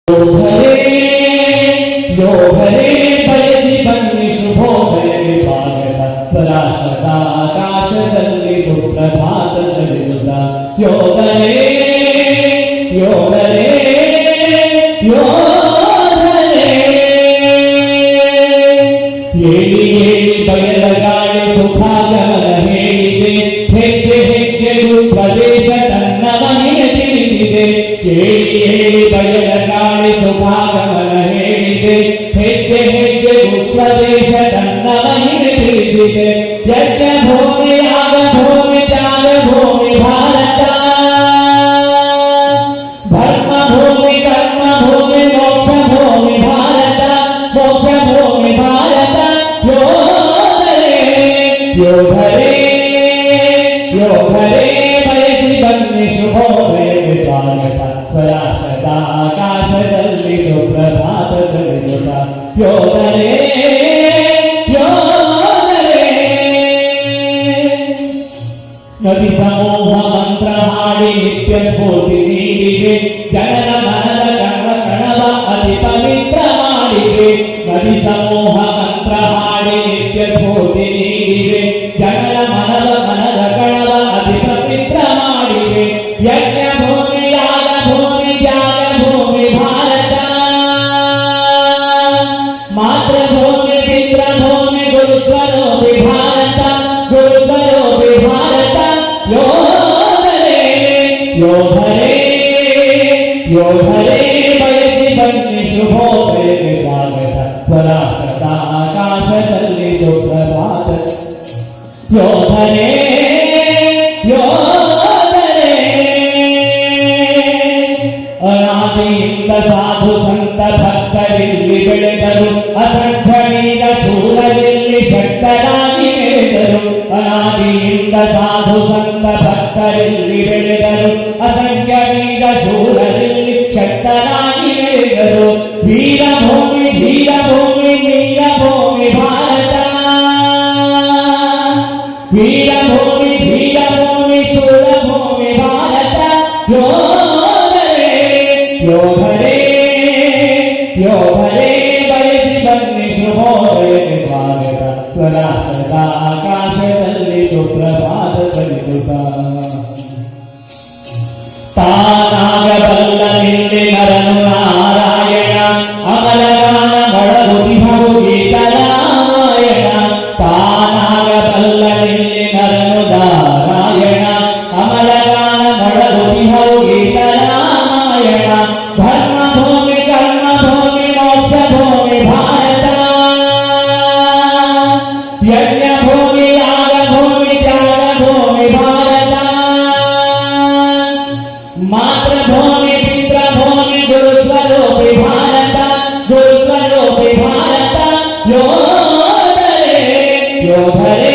यो भरे बयಸಿ बन्नि ಶುಭೋದಯ ಸ್ವಾಗತ ಆಕಾಶದಲ್ಲಿ ಸುಪ್ರಭಾತ ಸರಿಸುತ್ತ ಯೋಗರೇ ಯೋಗರೇ ಯೋಗರೇ ಹೇಳಿ ಹೇಳಿ ಬಯಲ ಗಾಳಿ ಸುಖಾಗಮನ ಹೇಳಿದೆ ಹೆಜ್ಜೆ ಹೆಜ್ಜೆಗೂ ಸ್ವದೇಶ ತನ್ನ ಮನೆಗೆ ತಿಳಿದಿದೆ ಹೇಳಿ ಹೇಳಿ ಬಯಲ ಗಾಳಿ ಸುಖಾಗಮನ ಹೇಳಿದೆ ಹೆಜ್ಜೆ ಹೆಜ್ಜೆಗೂ ಸ್ವದೇಶ ತನ್ನ ಮನೆಗೆ ತಿಳಿದಿದೆ ಯಜ್ಞ ಭೂಮಿ ಯಾಗ ಭೂಮಿ ತ್ಯಾಗ ಭೂಮಿ ಭಾರತ ಧರ್ಮ ಭೂಮಿ ಕರ್ಮ ಭೂಮಿ ಮೋಕ್ಷ ಭೂಮಿ ಭಾರತ ಮೋಕ್ಷ ಭೂಮಿ ಭಾರತ ಯೋಧರೇ ಯೋಧರೇ ಯೋಧರೇ ಬಯಸಿ ಬನ್ನಿ ಶುಭೋದಯ ಸ್ವಾಗತ ಸ್ವರಾಷ್ಟ್ರದ ಆಕಾಶದಲ್ಲಿ ಸುಪ್ರಭಾತ ಸರಿಸುತ್ತ ಯೋಧರೇ ನದಿ ಸಮೂಹ ಮಂತ್ರ ಹಾಡಿ ನಿತ್ಯ ಸ್ಫೂರ್ತಿ ನೀಡಿವೆ ಜನರ ಮನದ ಕರ್ಮ ಕಣವ ಅತಿ ಪವಿತ್ರ ಮಾಡಿವೆ ನದಿ ಸಮೂಹ ಮಂತ್ರ ಹಾಡಿ ನಿತ್ಯ ಸ್ಫೂರ್ತಿ ನೀಡಿವೆ ಜನರ ಮನದ ಕಣವ ಅತಿ ಪವಿತ್ರ ಮಾಡಿವೆ ಯಜ್ಞ ಭೂಮಿ ಯಾಗ ಭೂಮಿ ತ್ಯಾಗ ಭೂಮಿ ಭಾರತ ಮಾತೃಭೂಮಿ ಪಿತೃಭೂಮಿ ಗುರುಸ್ವರೂಪಿ ಭಾರತ ಗುರುಸ್ವರೂಪಿ ಭಾರತ ಯೋಧರೇ ಯೋಧರೇ ಯೋಧರೇ ಬಯಸಿ ಬನ್ನಿ ಶುಭೋದಯ ಸ್ವಾಗತ ಸ್ವರಾಷ್ಟ್ರದ ಆಕಾಶದಲ್ಲಿ ಸುಪ್ರಭಾತ ಯೋಧರೇ ಯೋಧರೇ ಅನಾದಿಯಿಂದ ಸಾಧು ಸಂತ ಭಕ್ತರಿಲ್ಲಿ ಬೆಳೆದರು ಅಸಂಖ್ಯಣೀಯ ಶೂರರಿಲ್ಲಿ ಶಕ್ತರಾಗಿ ಬೆಳೆದರು ಅನಾದಿಯಿಂದ ಸಾಧು ಸಂತ ಭಕ್ತರಿಲ್ಲಿ ಬೆಳೆದರು ಅಸಂಖ್ಯಣೀಯ ಶೂರರಿಲ್ಲಿ ಶಕ್ತರಾಗಿ ಬೆಳೆದರು ವೀರಭೂಮಿ ವೀರಭೂಮಿ ವೀರಭೂಮಿ ಭಾರತ ವೀರಭೂಮಿ ವೀರಭೂಮಿ ಶೂರಭೂಮಿ ಭಾರತ ಯೋಧರೇ ಯೋಧರೇ ಯೋಧರೇ ಬಯಸಿ ಬನ್ನಿ ಶುಭೋದಯ ಸ್ವಾಗತ ಸ್ವರಾಷ್ಟ್ರದ ಆಕಾಶದಲ್ಲಿ ಸುಪ್ರಭಾತ ಸರಿಸುತ್ತ ತಾನಾಗಬಲ್ಲ ನಿನ್ನೆ ನರನು ನಾರಾಯಣ ಅಮಲಗಾನ ಮಳಗುತಿಹವು ಗೀತರಾಮಾಯಣ ತಾನಾಗಬಲ್ಲ ನಿನ್ನೆ ನರನು ನಾರಾಯಣ ಅಮಲಗಾನ ಮಳಗುತಿಹವು ಗೀತರಾಮಾಯಣ ಧರ್ಮ ಭೂಮಿ ಕರ್ಮ ಭೂಮಿ ಮೋಕ್ಷ ಭೂಮಿ ಭಾರತ ಯಜ್ಞ ಭೂಮಿ ಯಾಗ ಭೂಮಿ ತ್ಯಾಗ ಭೂಮಿ ಭಾರತ ಮಾತೃಭೂಮಿ ಪಿತೃಭೂಮಿ ಗುರುಸ್ವರೂಪಿ ಭಾರತ ಗುರುಸ್ವರೂಪಿ ಭಾರತ ಯೋಧರೇ ಯೋಧರೇ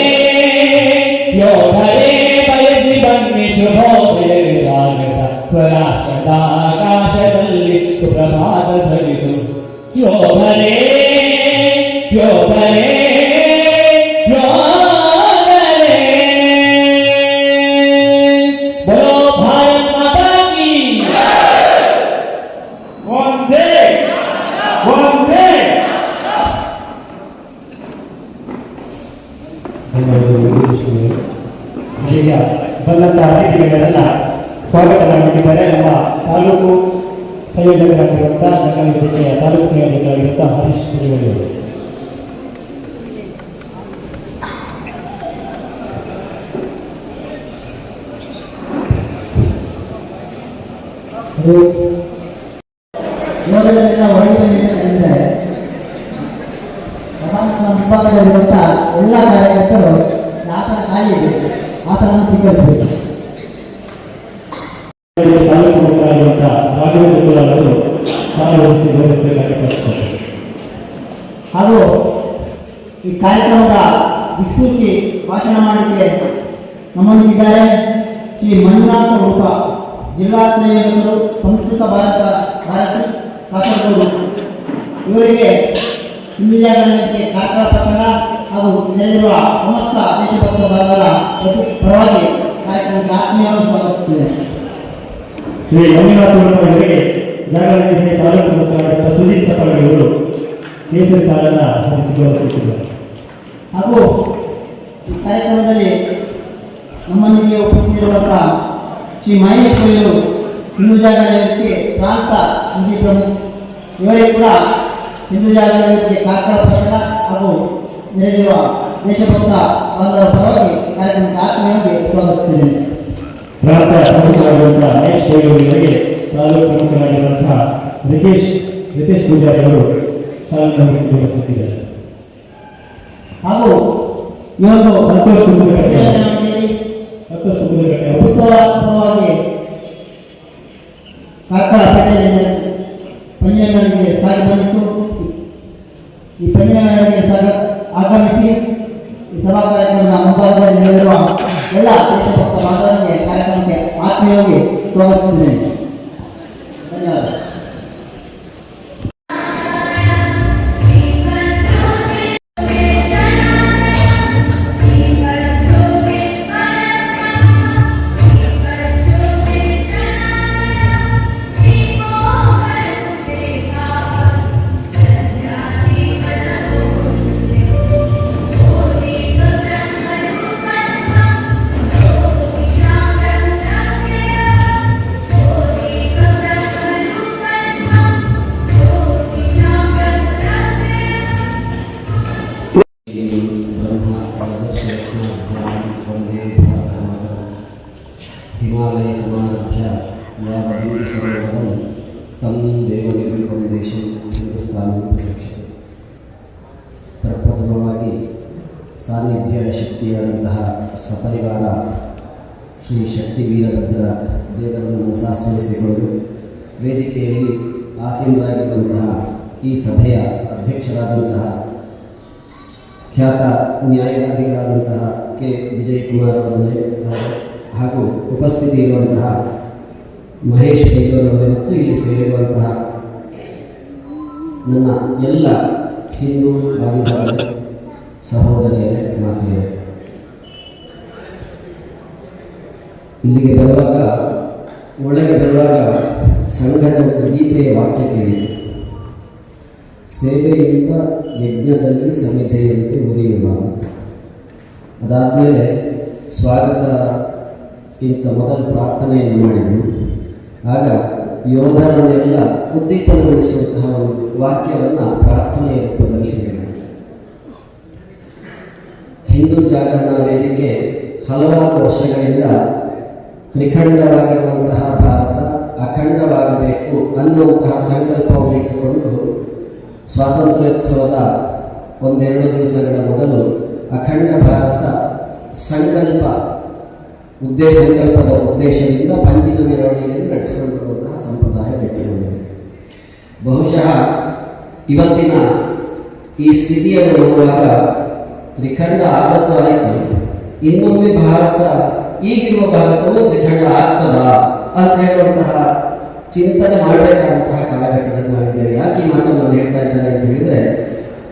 ಯೋಧರೇ ಬಯಸಿ ಬನ್ನಿ ಶುಭೋದಯ ಸ್ವಾಗತ ಸ್ವರಾಷ್ಟ್ರದ ಆಕಾಶದಲ್ಲಿ ಸುಪ್ರಭಾತ ಧರಿಸು ಯೋಧರೇ ಯೋಧರೇ ಯೋಧರೇ बोलो भारत माता की वंदे वंदे ಬಂದಂತ ಅತಿಥಿಗಳೆಲ್ಲ ಸ್ವಾಗತ ಮಾಡಿದ್ದಾರೆ. ನಮ್ಮ ತಾಲೂಕು ಸಂಯೋಜಕರಾಗಿರುವಂತಹ ಜಗನ್ವಿಜಯ ತಾಲೂಕು ಸಂಯೋಜಕರಾಗಿರುವಂತಹ ಹರೀಶ್ ಗುರುಗಳು ಯೋಧರಿಂದ ಒಳಗಿದ್ದಾರೆ. ಸಮಾಜದ ಮುಂಭಾಗದಲ್ಲಿರುವಂಥ ಎಲ್ಲ ಕಾರ್ಯಕರ್ತರು ಆತನ ಕಾಯಿದೆ ಆತನನ್ನು ಸ್ವೀಕರಿಸಬೇಕು. ತಾಲೂಕು ಮುಖಂಡರಾಗಿರುವಂತಹ ರಾಘವೇಂದ್ರ ಅವರು ಭಾಗವಹಿಸಿ ಗೌರವಿಸಬೇಕಾಗಿ ಹಾಗೂ ಈ ಕಾರ್ಯಕ್ರಮದ ದಿಕ್ಸೂಚಿ ಭಾಷಣ ಮಾಡಲಿಕ್ಕೆ ನಮ್ಮೊಂದಿಗಿದ್ದಾರೆ ಶ್ರೀ ಮಂಜುನಾಥ ರೂಪ ಜಿಲ್ಲಾ ಸಂಯೋಜಕರು ಸಂಸ್ಕೃತ ಭಾರತಿ ಕಾಸರಗೋಡು. ಇವರಿಗೆ ಇಂಡಿಯಾ ಕಾರ್ಯಕ್ರಮ ಪ್ರಸಂಗ ಹಾಗೂ ನೆರೆದಿರುವ ಸಮಸ್ತ ದೇಶಭಕ್ತ ಬಾಂಧವರ ಪರವಾಗಿ ಕಾರ್ಯಕ್ರಮಕ್ಕೆ ಆತ್ಮೀಯವಾಗಿ ಸ್ವಾಗತಿಸಿದೆ. ಶ್ರೀ ಮಂಜುನಾಥ ಅವರಿಗೆ ಜಾಗರಣೆಗೆ ತಾಲೂಕು ಮುಖಂಡರಾದ ಸುಜಿತ್ ಸಫಲಗಳು ಕೇಸರಿ ಸಾಲನ್ನ ಹಂಚಿಕೊಳ್ಳುತ್ತಿದ್ದಾರೆ. ಹಾಗೂ ಈ ಕಾರ್ಯಕ್ರಮದಲ್ಲಿ ನಮ್ಮೊಂದಿಗೆ ಉಪಸ್ಥಿತಿರುವಂತಹ ಶ್ರೀ ಮಹೇಶ್ ಕೊಯ್ಲು ಹಿಂದೂ ಜಾಗರಣ ವೇದಿಕೆ ಪ್ರಾಂತ ನಿಧಿ ಪ್ರಮುಖ, ಇವರೇ ಕೂಡ ಹಿಂದೂ ಜಾಗರಣ ವೇದಿಕೆ ಕಾರ್ಕಳ ಪಟ್ಟಣ ಹಾಗೂ ನೆರೆದಿರುವ ದೇಶಭಕ್ತ ಬಾಂಧವರ ಪರವಾಗಿ ಕಾರ್ಯಕ್ರಮಕ್ಕೆ ಆತ್ಮೀಯವಾಗಿ ಸ್ವಾಗತಿಸುತ್ತೇನೆ. ಪ್ರಾಂತ ಪ್ರಮುಖರಾಗಿರುವಂತಹ ಮಹೇಶ್ ಕೊಯ್ಲು ಇವರಿಗೆ ತಾಲೂಕು ಪ್ರಮುಖರಾಗಿರುವಂತಹ ರಿತೇಶ್ ಪೂಜಾರಿ ಅವರು ಸಾಲನ್ನು ಹಂಚಿಕೊಳ್ಳುತ್ತಿದ್ದಾರೆ. ಹಾಗೂ ಈ ಒಂದು ಸಂತೋಷ್ ಕುಂದಕಟ್ಟೆ ಅಭೂತಪೂರ್ವವಾಗಿ ಕಾರ್ಕಳ ಪೇಟೆಯಿಂದ ಪಂಚಮೆಗೆ ಸಾಗಿ ಬಂದಿತ್ತು. ಈ ಪಂಚಮೆಗೆ ಆಗಮಿಸಿ ಈ ಸಭಾ ಕಾರ್ಯಕ್ರಮದ ಮುಂಭಾಗದಲ್ಲಿ ನೆರೆದಿರುವ ಎಲ್ಲ ದೇಶಭಕ್ತ ಬಾಂಧವರಿಗೆ ಕಾರ್ಯಕ್ರಮಕ್ಕೆ ಆತ್ಮೀಯವಾಗಿ ಸ್ವಾಗತಿಸುತ್ತೇನೆ. ಧನ್ಯವಾದ. हिमालय समारभ्य यावदीर्घसरोवरं तं देवनिर्मितदेशं हिन्दुस्तानं प्रक्षते. ಪ್ರಪ್ರಥಮವಾಗಿ ಸಾನ್ನಿಧ್ಯ ಶಕ್ತಿಯಾದಂತಹ ಸಪರಿವಾರ ಶ್ರೀ ಶಕ್ತಿ ವೀರಭದ್ರ ದೇವರನ್ನು ಮನಸಾಸ್ಮರಿಸಿಕೊಳ್ಳಲು ವೇದಿಕೆಯಲ್ಲಿ ಆಸೀನರಾಗಿರುವಂತಹ ಈ ಸಭೆಯ ಅಧ್ಯಕ್ಷರಾದಂತಹ ಖ್ಯಾತ ನ್ಯಾಯವಾದಿಗಳಾದಂತಹ ಕೆ ವಿಜಯಕುಮಾರ್ ಅವರೇ ಹಾಗೂ ಉಪಸ್ಥಿತಿ ಇರುವಂತಹ ಮಹೇಶ್ ಕೈಲೂರವರೇ ಮತ್ತು ಇಲ್ಲಿ ಸೇರಿರುವಂತಹ ನನ್ನ ಎಲ್ಲ ಹಿಂದೂ ಬಾಂಧವರೇ, ಸಹೋದರಿಯರೇ, ಮಾತೆಯರೇ, ಇಲ್ಲಿಗೆ ಬರುವಾಗ ಒಳಗೆ ಬರುವಾಗ ಸಂಘದ ಗೀತೆಯ ವಾಕ್ಯ ಕೇಳಿದೆ. ಸೇವೆಯಿಂದ ಯಜ್ಞದಲ್ಲಿ ಸಮಿತೆಯಂತೆ ಉರಿಯುವ. ಅದಾದಮೇಲೆ ಸ್ವಾಗತಕ್ಕಿಂತ ಮೊದಲು ಪ್ರಾರ್ಥನೆಯನ್ನು ಮಾಡಿದ್ದು. ಆಗ ಯೋಧರನ್ನೆಲ್ಲ ಉದ್ದೀಪನಗೊಳಿಸುವಂತಹ ಒಂದು ವಾಕ್ಯವನ್ನು ಪ್ರಾರ್ಥನೆಯ ರೂಪದಲ್ಲಿ ಹೇಳಿದರು. ಹಿಂದೂ ಜಾಗರಣ ವೇದಿಕೆ ಹಲವಾರು ವರ್ಷಗಳಿಂದ ತ್ರಿಖಂಡವಾಗಿರುವಂತಹ ಭಾರತ ಅಖಂಡವಾಗಬೇಕು ಅನ್ನುವಂತಹ ಸಂಕಲ್ಪವನ್ನು ಇಟ್ಟುಕೊಂಡು ಸ್ವಾತಂತ್ರ್ಯೋತ್ಸವದ ಒಂದೆರಡು ದಿವಸಗಳ ಮೊದಲು ಅಖಂಡ ಭಾರತ ಸಂಕಲ್ಪದ ಉದ್ದೇಶದಿಂದ ಪಂಜಿನ ಮೆರವಣಿಗೆಯನ್ನು ನಡೆಸಿಕೊಂಡಿರುವಂತಹ ಸಂಪ್ರದಾಯ ಗಟ್ಟಿಗೊಂಡಿದೆ. ಬಹುಶಃ ಇವತ್ತಿನ ಈ ಸ್ಥಿತಿಯನ್ನು ನೋಡುವಾಗ ತ್ರಿಖಂಡ ಆದದ್ದು ಆಯಿತು, ಇನ್ನೊಮ್ಮೆ ಭಾರತ ಈಗಿರುವ ಭಾರತವು ತ್ರಿಖಂಡ ಆಗ್ತದಾ ಅಂತ ಹೇಳುವಂತಹ ಚಿಂತನೆ ಮಾಡಬೇಕಾದಂತಹ ಕಾಲಘಟ್ಟದಲ್ಲಿ ನಾವಿದ್ದೇವೆ. ಯಾಕೆ ಈ ಮಾತನ್ನು ನಾನು ಹೇಳ್ತಾ ಇದ್ದೇನೆ ಅಂತ ಹೇಳಿದರೆ,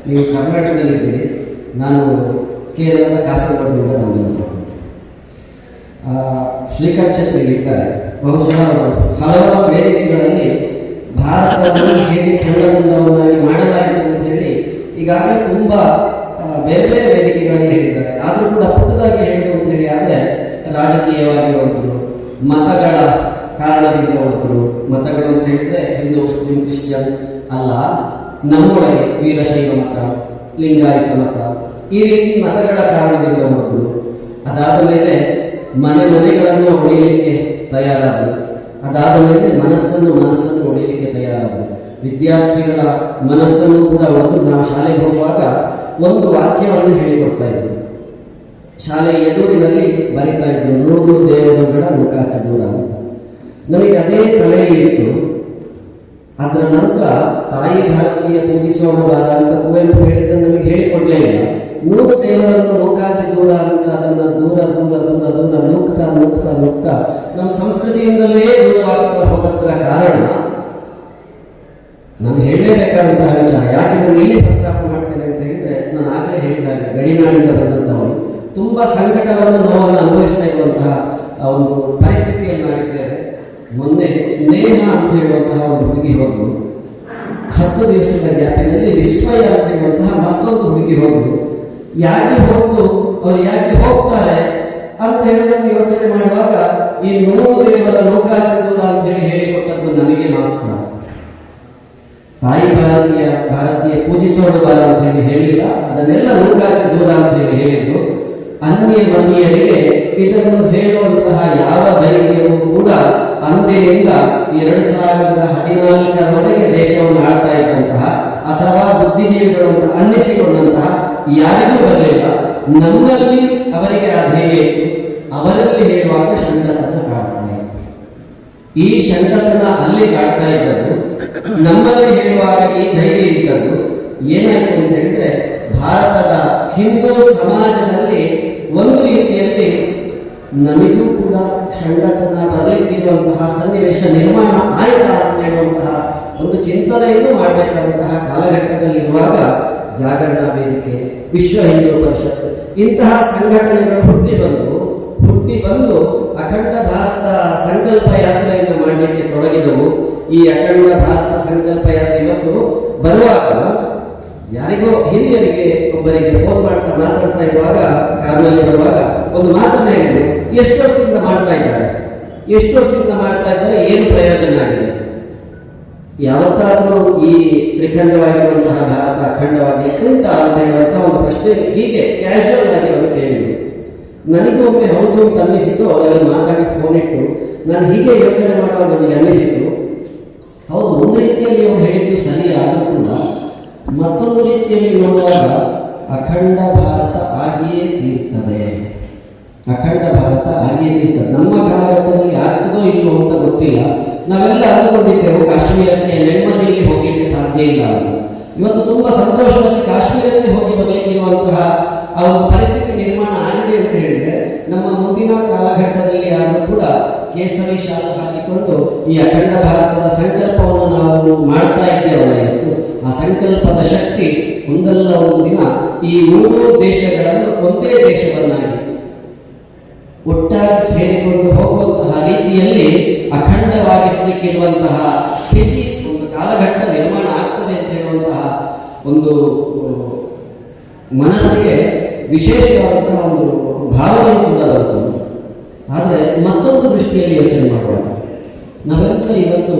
ನೀವು ಕರ್ನಾಟಕದಲ್ಲಿದ್ದೀರಿ, ನಾನು ಕೇರಳದ ಕಾಸರಗೋಡಿನಿಂದ ಬಂದಿರುತ್ತೇನೆ. ಶ್ರೀಕಾಂತ್ ಶೆಟ್ಟಿ ಇದ್ದಾರೆ. ಬಹುಶಃ ಹಲವಾರು ವೇದಿಕೆಗಳಲ್ಲಿ ಭಾರತವನ್ನು ಹೇಗೆ ಖಂಡವನ್ನಾಗಿ ಮಾಡಲಾಯಿತು ಅಂತ ಹೇಳಿ ಈಗಾಗಲೇ ತುಂಬ ಬೇರೆ ಬೇರೆ ವೇದಿಕೆಗಳಲ್ಲಿ ಹೇಳಿದ್ದಾರೆ. ಆದರೂ ಕೂಡ ಪುಟ್ಟದಾಗಿ ಹೇಳಿದ್ರು ಅಂತ ಹೇಳಿ ಆದರೆ ರಾಜಕೀಯವಾಗಿ ಹೊರಟರು, ಮತಗಳ ಕಾರಣದಿಂದ ಹೊರಟರು. ಮತಗಳು ಅಂತ ಹೇಳಿದ್ರೆ ಹಿಂದೂ, ಮುಸ್ಲಿಂ, ಕ್ರಿಶ್ಚಿಯನ್ ಅಲ್ಲ, ನಮ್ಮೊಳಗೆ ವೀರಶೈವ ಮತ, ಲಿಂಗಾಯತ ಮತ, ಈ ರೀತಿ ಮತಗಳ ಕಾರಣದಿಂದ ಹೊರಟರು. ಅದಾದ ಮೇಲೆ ಮನೆಗಳನ್ನು ಒಡೆಯಲಿಕ್ಕೆ ತಯಾರಾದರು. ಅದಾದ ಮೇಲೆ ಮನಸ್ಸನ್ನು ಒಡೆಯಲಿಕ್ಕೆ ತಯಾರಾದರು. ವಿದ್ಯಾರ್ಥಿಗಳ ಮನಸ್ಸನ್ನು ಕೂಡ ಒಡೆದು ನಾವು ಶಾಲೆಗೆ ಹೋಗುವಾಗ ಒಂದು ವಾಕ್ಯವನ್ನು ಹೇಳಿಕೊಡ್ತಾ ಇದ್ದರು. ಶಾಲೆಯ ಎದುರಿನಲ್ಲಿ ಬರಿತಾ ಇದ್ರು, ನೂರು ದೇವರುಗಳ ಮುಖಾಚ ದೂರ ಅಂತ. ನಮಗೆ ಅದೇ ತಲೆಯಲ್ಲಿ ಇತ್ತು. ಅದರ ನಂತರ ತಾಯಿ ಭಾರತೀಯ ಪೂಜಿಸೋಣ ಬಾರ ಅಂತ ಕುವೆಂಪು ಹೇಳಿದ್ದನ್ನು ನಮಗೆ ಹೇಳಿಕೊಡ್ಲೇ ಇಲ್ಲ. ನೂರು ದೇವರನ್ನು ನೂಕಾಚೆ ದೂರ ಅಂತ ಅದನ್ನು ದೂರ ನೂಕ್ತಾ ನಮ್ಮ ಸಂಸ್ಕೃತಿಯಿಂದಲೇ ದೂರವಾಗ್ತಾ ಹೋಗೋದರ ಕಾರಣ ನಾನು ಹೇಳಲೇಬೇಕಾದಂತಹ ವಿಚಾರ. ಯಾಕೆ ನಾನು ಇಲ್ಲಿ ಪ್ರಸ್ತಾಪ ಮಾಡ್ತೇನೆ ಅಂತ ಹೇಳಿದ್ರೆ, ನಾನು ಆಗಲೇ ಹೇಳಿದಾಗ ಗಡಿನಾಡಿಂದ ಬಂದಂತಹವರು ತುಂಬ ಸಂಕಟವನ್ನು ನೋವನ್ನು ಅನುಭವಿಸ್ತಾ ಇರುವಂತಹ ಒಂದು ಪರಿಸ್ಥಿತಿಯನ್ನು ನಾವಿದ್ದೇವೆ. ಮೊನ್ನೆ ನೇಹ ಅಂತ ಹೇಳುವಂತಹ ಒಂದು ಹುಡುಗಿ ಹೋದ್ರು. 10 ದಿವಸದ ಗ್ಯಾಪಿನಲ್ಲಿ ವಿಸ್ಮಯ ಅಂತ ಹೇಳುವಂತಹ ಮತ್ತೊಂದು ಹುಡುಗಿ ಹೋದ್ರು. ಯಾಕೆ ಹೋದ್ರು, ಅವ್ರು ಯಾಕೆ ಹೋಗ್ತಾರೆ ಅಂತ ಹೇಳೋದನ್ನು ಯೋಚನೆ ಮಾಡುವಾಗ ಈ ನಮೋದೇವರ ಲೋಕಾಚಂದ್ರ ಅಂತ ಹೇಳಿಕೊಟ್ಟದ್ದು ನಮಗೆ ಮಾತ್ರ. ತಾಯಿ ಭಾರತೀಯ ಪೂಜಿಸೋಣ ಬಾರ ಅಂತ ಹೇಳಿಲ್ಲ, ಅದನ್ನೆಲ್ಲ ಲೋಕಾಚಂದ್ರ ಅಂತ ಹೇಳಿದ್ರು. ಅನ್ಯ ಮತೀಯರಿಗೆ ಇದನ್ನು ಹೇಳುವಂತಹ ಯಾವ ಧೈರ್ಯವೂ ಕೂಡ ಅಂದಿನಿಂದ 2014ರವರೆಗೆ ದೇಶವನ್ನು ಆಳ್ತಾ ಇದ್ದಂತಹ ಅಥವಾ ಬುದ್ಧಿಜೀವಿಗಳು ಅಂತ ಅನ್ನಿಸಿಕೊಂಡಂತಹ ಯಾರಿಗೂ ಬರಲಿಲ್ಲ. ನಮ್ಮಲ್ಲಿ ಅವರಿಗೆ ಆ ಧೈರ್ಯ ಇತ್ತು. ಅವರಲ್ಲಿ ಹೇಳುವಾಗ ಷಂಡತನ ಕಾಡ್ತಾ ಇತ್ತು. ಈ ಷಂಡತನ ಅಲ್ಲಿ ಕಾಡ್ತಾ ಇದ್ದದ್ದು, ನಮ್ಮಲ್ಲಿ ಹೇಳುವಾಗ ಈ ಧೈರ್ಯ ಇದ್ದದ್ದು ಏನಾಯ್ತು ಅಂತ ಹೇಳಿದ್ರೆ, ಭಾರತದ ಹಿಂದೂ ಸಮಾಜದಲ್ಲಿ ಒಂದು ರೀತಿಯಲ್ಲಿ ನಮಗೂ ಕೂಡ ಷಂಡತನ ಬರಲಿಕ್ಕಿರುವಂತಹ ಸನ್ನಿವೇಶ ನಿರ್ಮಾಣ ಆಯ್ತಾ ಅಂತ ಹೇಳುವಂತಹ ಒಂದು ಚಿಂತನೆಯನ್ನು ಮಾಡಬೇಕಾದಂತಹ ಕಾಲಘಟ್ಟದಲ್ಲಿರುವಾಗ ಜಾಗರಣ ವೇದಿಕೆ, ವಿಶ್ವ ಹಿಂದೂ ಪರಿಷತ್ ಇಂತಹ ಸಂಘಟನೆಗಳು ಹುಟ್ಟಿ ಬಂದು ಅಖಂಡ ಭಾರತ ಸಂಕಲ್ಪ ಯಾತ್ರೆಯನ್ನು ಮಾಡಲಿಕ್ಕೆ ತೊಡಗಿದವು. ಈ ಅಖಂಡ ಭಾರತ ಸಂಕಲ್ಪ ಯಾತ್ರೆ ಇವತ್ತು ಬರುವಾಗ ಯಾರಿಗೋ ಹಿರಿಯರಿಗೆ ಒಬ್ಬರಿಗೆ ಫೋನ್ ಮಾತಾಡ್ತಾ ಇರುವಾಗ, ಕಾರಿನಲ್ಲಿ ಬರುವಾಗ ಒಂದು ಮಾತನ್ನ ಹೇಳಿದ್ರು, ಎಷ್ಟು ವರ್ಷದಿಂದ ಮಾಡ್ತಾ ಇದ್ದಾರೆ, ಏನು ಪ್ರಯೋಜನ ಆಗಿದೆ? ಯಾವತ್ತಾದರೂ ಈ ತ್ರಿಖಂಡವಾಗಿರುವಂತಹ ಭಾರತ ಅಖಂಡವಾಗಿ ಉಂಟ ಅಂತ ಹೇಳುವಂತಹ ಒಂದು ಪ್ರಶ್ನೆ ಹೀಗೆ ಕ್ಯಾಶುವಲ್ ಆಗಿ ಅವರು ಕೇಳಿದ್ರು. ನನಗೂ ಒಮ್ಮೆ ಹೌದು ಅಂತ ಅನ್ನಿಸಿತು. ಅವರೆಲ್ಲ ಮಾತಾಡಿ ಫೋನ್ ಇಟ್ಟು ನಾನು ಹೀಗೆ ಯೋಚನೆ ಮಾಡುವಾಗ ನನಗೆ ಅನ್ನಿಸಿತು, ಹೌದು, ಒಂದು ರೀತಿಯಲ್ಲಿ ಅವರು ಹೇಳಿದ್ದು ಸರಿ ಆದರೂ ಕೂಡ ಮತ್ತೊಂದು ರೀತಿಯಲ್ಲಿ ನೋಡುವಾಗ ಅಖಂಡ ಭಾರತ ಆಗಿಯೇ ತೀರ್ತದೆ. ನಮ್ಮ ಕಾಲಘಟ್ಟದಲ್ಲಿ ಆಗ್ತದೋ ಇಲ್ಲವೋ ಅಂತ ಗೊತ್ತಿಲ್ಲ. ನಾವೆಲ್ಲ ಅಂದುಕೊಂಡಿದ್ದೆವು ಕಾಶ್ಮೀರಕ್ಕೆ ನೆಮ್ಮದಿಯಲ್ಲಿ ಹೋಗ್ಲಿಕ್ಕೆ ಸಾಧ್ಯ ಇಲ್ಲ ಅಂತ. ಇವತ್ತು ತುಂಬಾ ಸಂತೋಷವಾಗಿ ಕಾಶ್ಮೀರಕ್ಕೆ ಹೋಗಿ ಬರಲಿಕ್ಕಿರುವಂತಹ ಆ ಒಂದು ಪರಿಸ್ಥಿತಿ ನಿರ್ಮಾಣ ಆಗಿದೆ ಅಂತ ಹೇಳಿದ್ರೆ, ನಮ್ಮ ಮುಂದಿನ ಕಾಲಘಟ್ಟದಲ್ಲಿ ಯಾರು ಕೂಡ ಕೇಸರಿ ಶಾಲು ಹಾಕಿಕೊಂಡು ಈ ಅಖಂಡ ಭಾರತದ ಸಂಕಲ್ಪವನ್ನು ನಾವು ಮಾಡ್ತಾ ಇದ್ದೇವಲ್ಲ ಇವತ್ತು, ಆ ಸಂಕಲ್ಪದ ಶಕ್ತಿ ಒಂದಲ್ಲ ಒಂದು ದಿನ ಈ 3 ದೇಶಗಳನ್ನು ಒಂದೇ ದೇಶವನ್ನಾಗಿ ಒಟ್ಟಾಗಿ ಸೇರಿಕೊಂಡು ಹೋಗುವಂತಹ ರೀತಿಯಲ್ಲಿ ಅಖಂಡವಾಗಿಸಲಿಕ್ಕಿರುವಂತಹ ಸ್ಥಿತಿ, ಒಂದು ಕಾಲಘಟ್ಟ ನಿರ್ಮಾಣ ಆಗ್ತದೆ ಅಂತ ಹೇಳುವಂತಹ ಒಂದು ಮನಸ್ಸಿಗೆ ವಿಶೇಷವಾದಂತಹ ಒಂದು ಭಾವನೆ ಕೂಡ ಬಂತು. ಆದರೆ ಮತ್ತೊಂದು ದೃಷ್ಟಿಯಲ್ಲಿ ಯೋಚನೆ ಮಾಡುವಾಗ ನಾವೆಲ್ಲ ಇವತ್ತು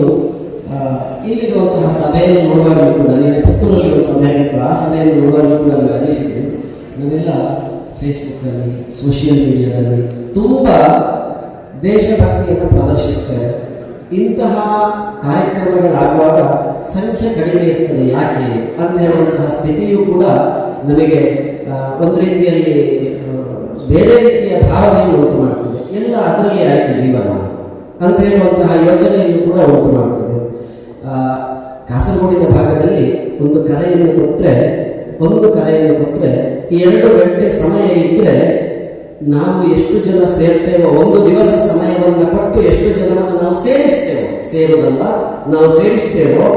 ಇಲ್ಲಿರುವಂತಹ ಸಭೆಯನ್ನು ನೋಡುವಾಗಲೂ ಕೂಡ, ನಿನ್ನೆ ಪುತ್ತೂರಲ್ಲಿ ಒಂದು ಸಭೆ ಆಗಿತ್ತು, ಆ ಸಭೆಯನ್ನು ನೋಡುವಾಗಲೂ ಕೂಡ ನಾವು ಗಮನಿಸಿದ್ವಿ. ನಾವೆಲ್ಲ ಫೇಸ್ಬುಕ್ಕಲ್ಲಿ, ಸೋಷಿಯಲ್ ಮೀಡಿಯಾದಲ್ಲಿ ತುಂಬ ದೇಶಭಕ್ತಿಯನ್ನು ಪ್ರದರ್ಶಿಸ್ತೇವೆ. ಇಂತಹ ಕಾರ್ಯಕ್ರಮಗಳಾಗುವಾಗ ಸಂಖ್ಯೆ ಕಡಿಮೆ ಇರ್ತದೆ, ಯಾಕೆ ಅಂತ ಹೇಳುವಂತಹ ಸ್ಥಿತಿಯೂ ಕೂಡ ನಮಗೆ ಒಂದು ರೀತಿಯಲ್ಲಿ ಬೇರೆ ರೀತಿಯ ಭಾವನೆಯನ್ನು ಉಂಟು ಮಾಡ್ತದೆ. ಎಲ್ಲ ಅದರಲ್ಲಿ ಆಯ್ತು ಜೀವನ ಅಂತ ಹೇಳುವಂತಹ ಯೋಚನೆಯನ್ನು ಕೂಡ ಉಂಟು ಮಾಡ್ತದೆ. ಕಾಸರಗೋಡಿನ ಭಾಗದಲ್ಲಿ ಒಂದು ಕರೆಯನ್ನು ಕೊಟ್ಟರೆ 2 ಗಂಟೆ ಸಮಯ ಇದ್ದರೆ ನಾವು ಎಷ್ಟು ಜನ ಸೇರ್ತೇವೋ, ಒಂದು ದಿವಸ ಸಮಯವನ್ನು ಕೊಟ್ಟು ಎಷ್ಟು ಜನವನ್ನು ನಾವು ಸೇರಿಸ್ತೇವೋ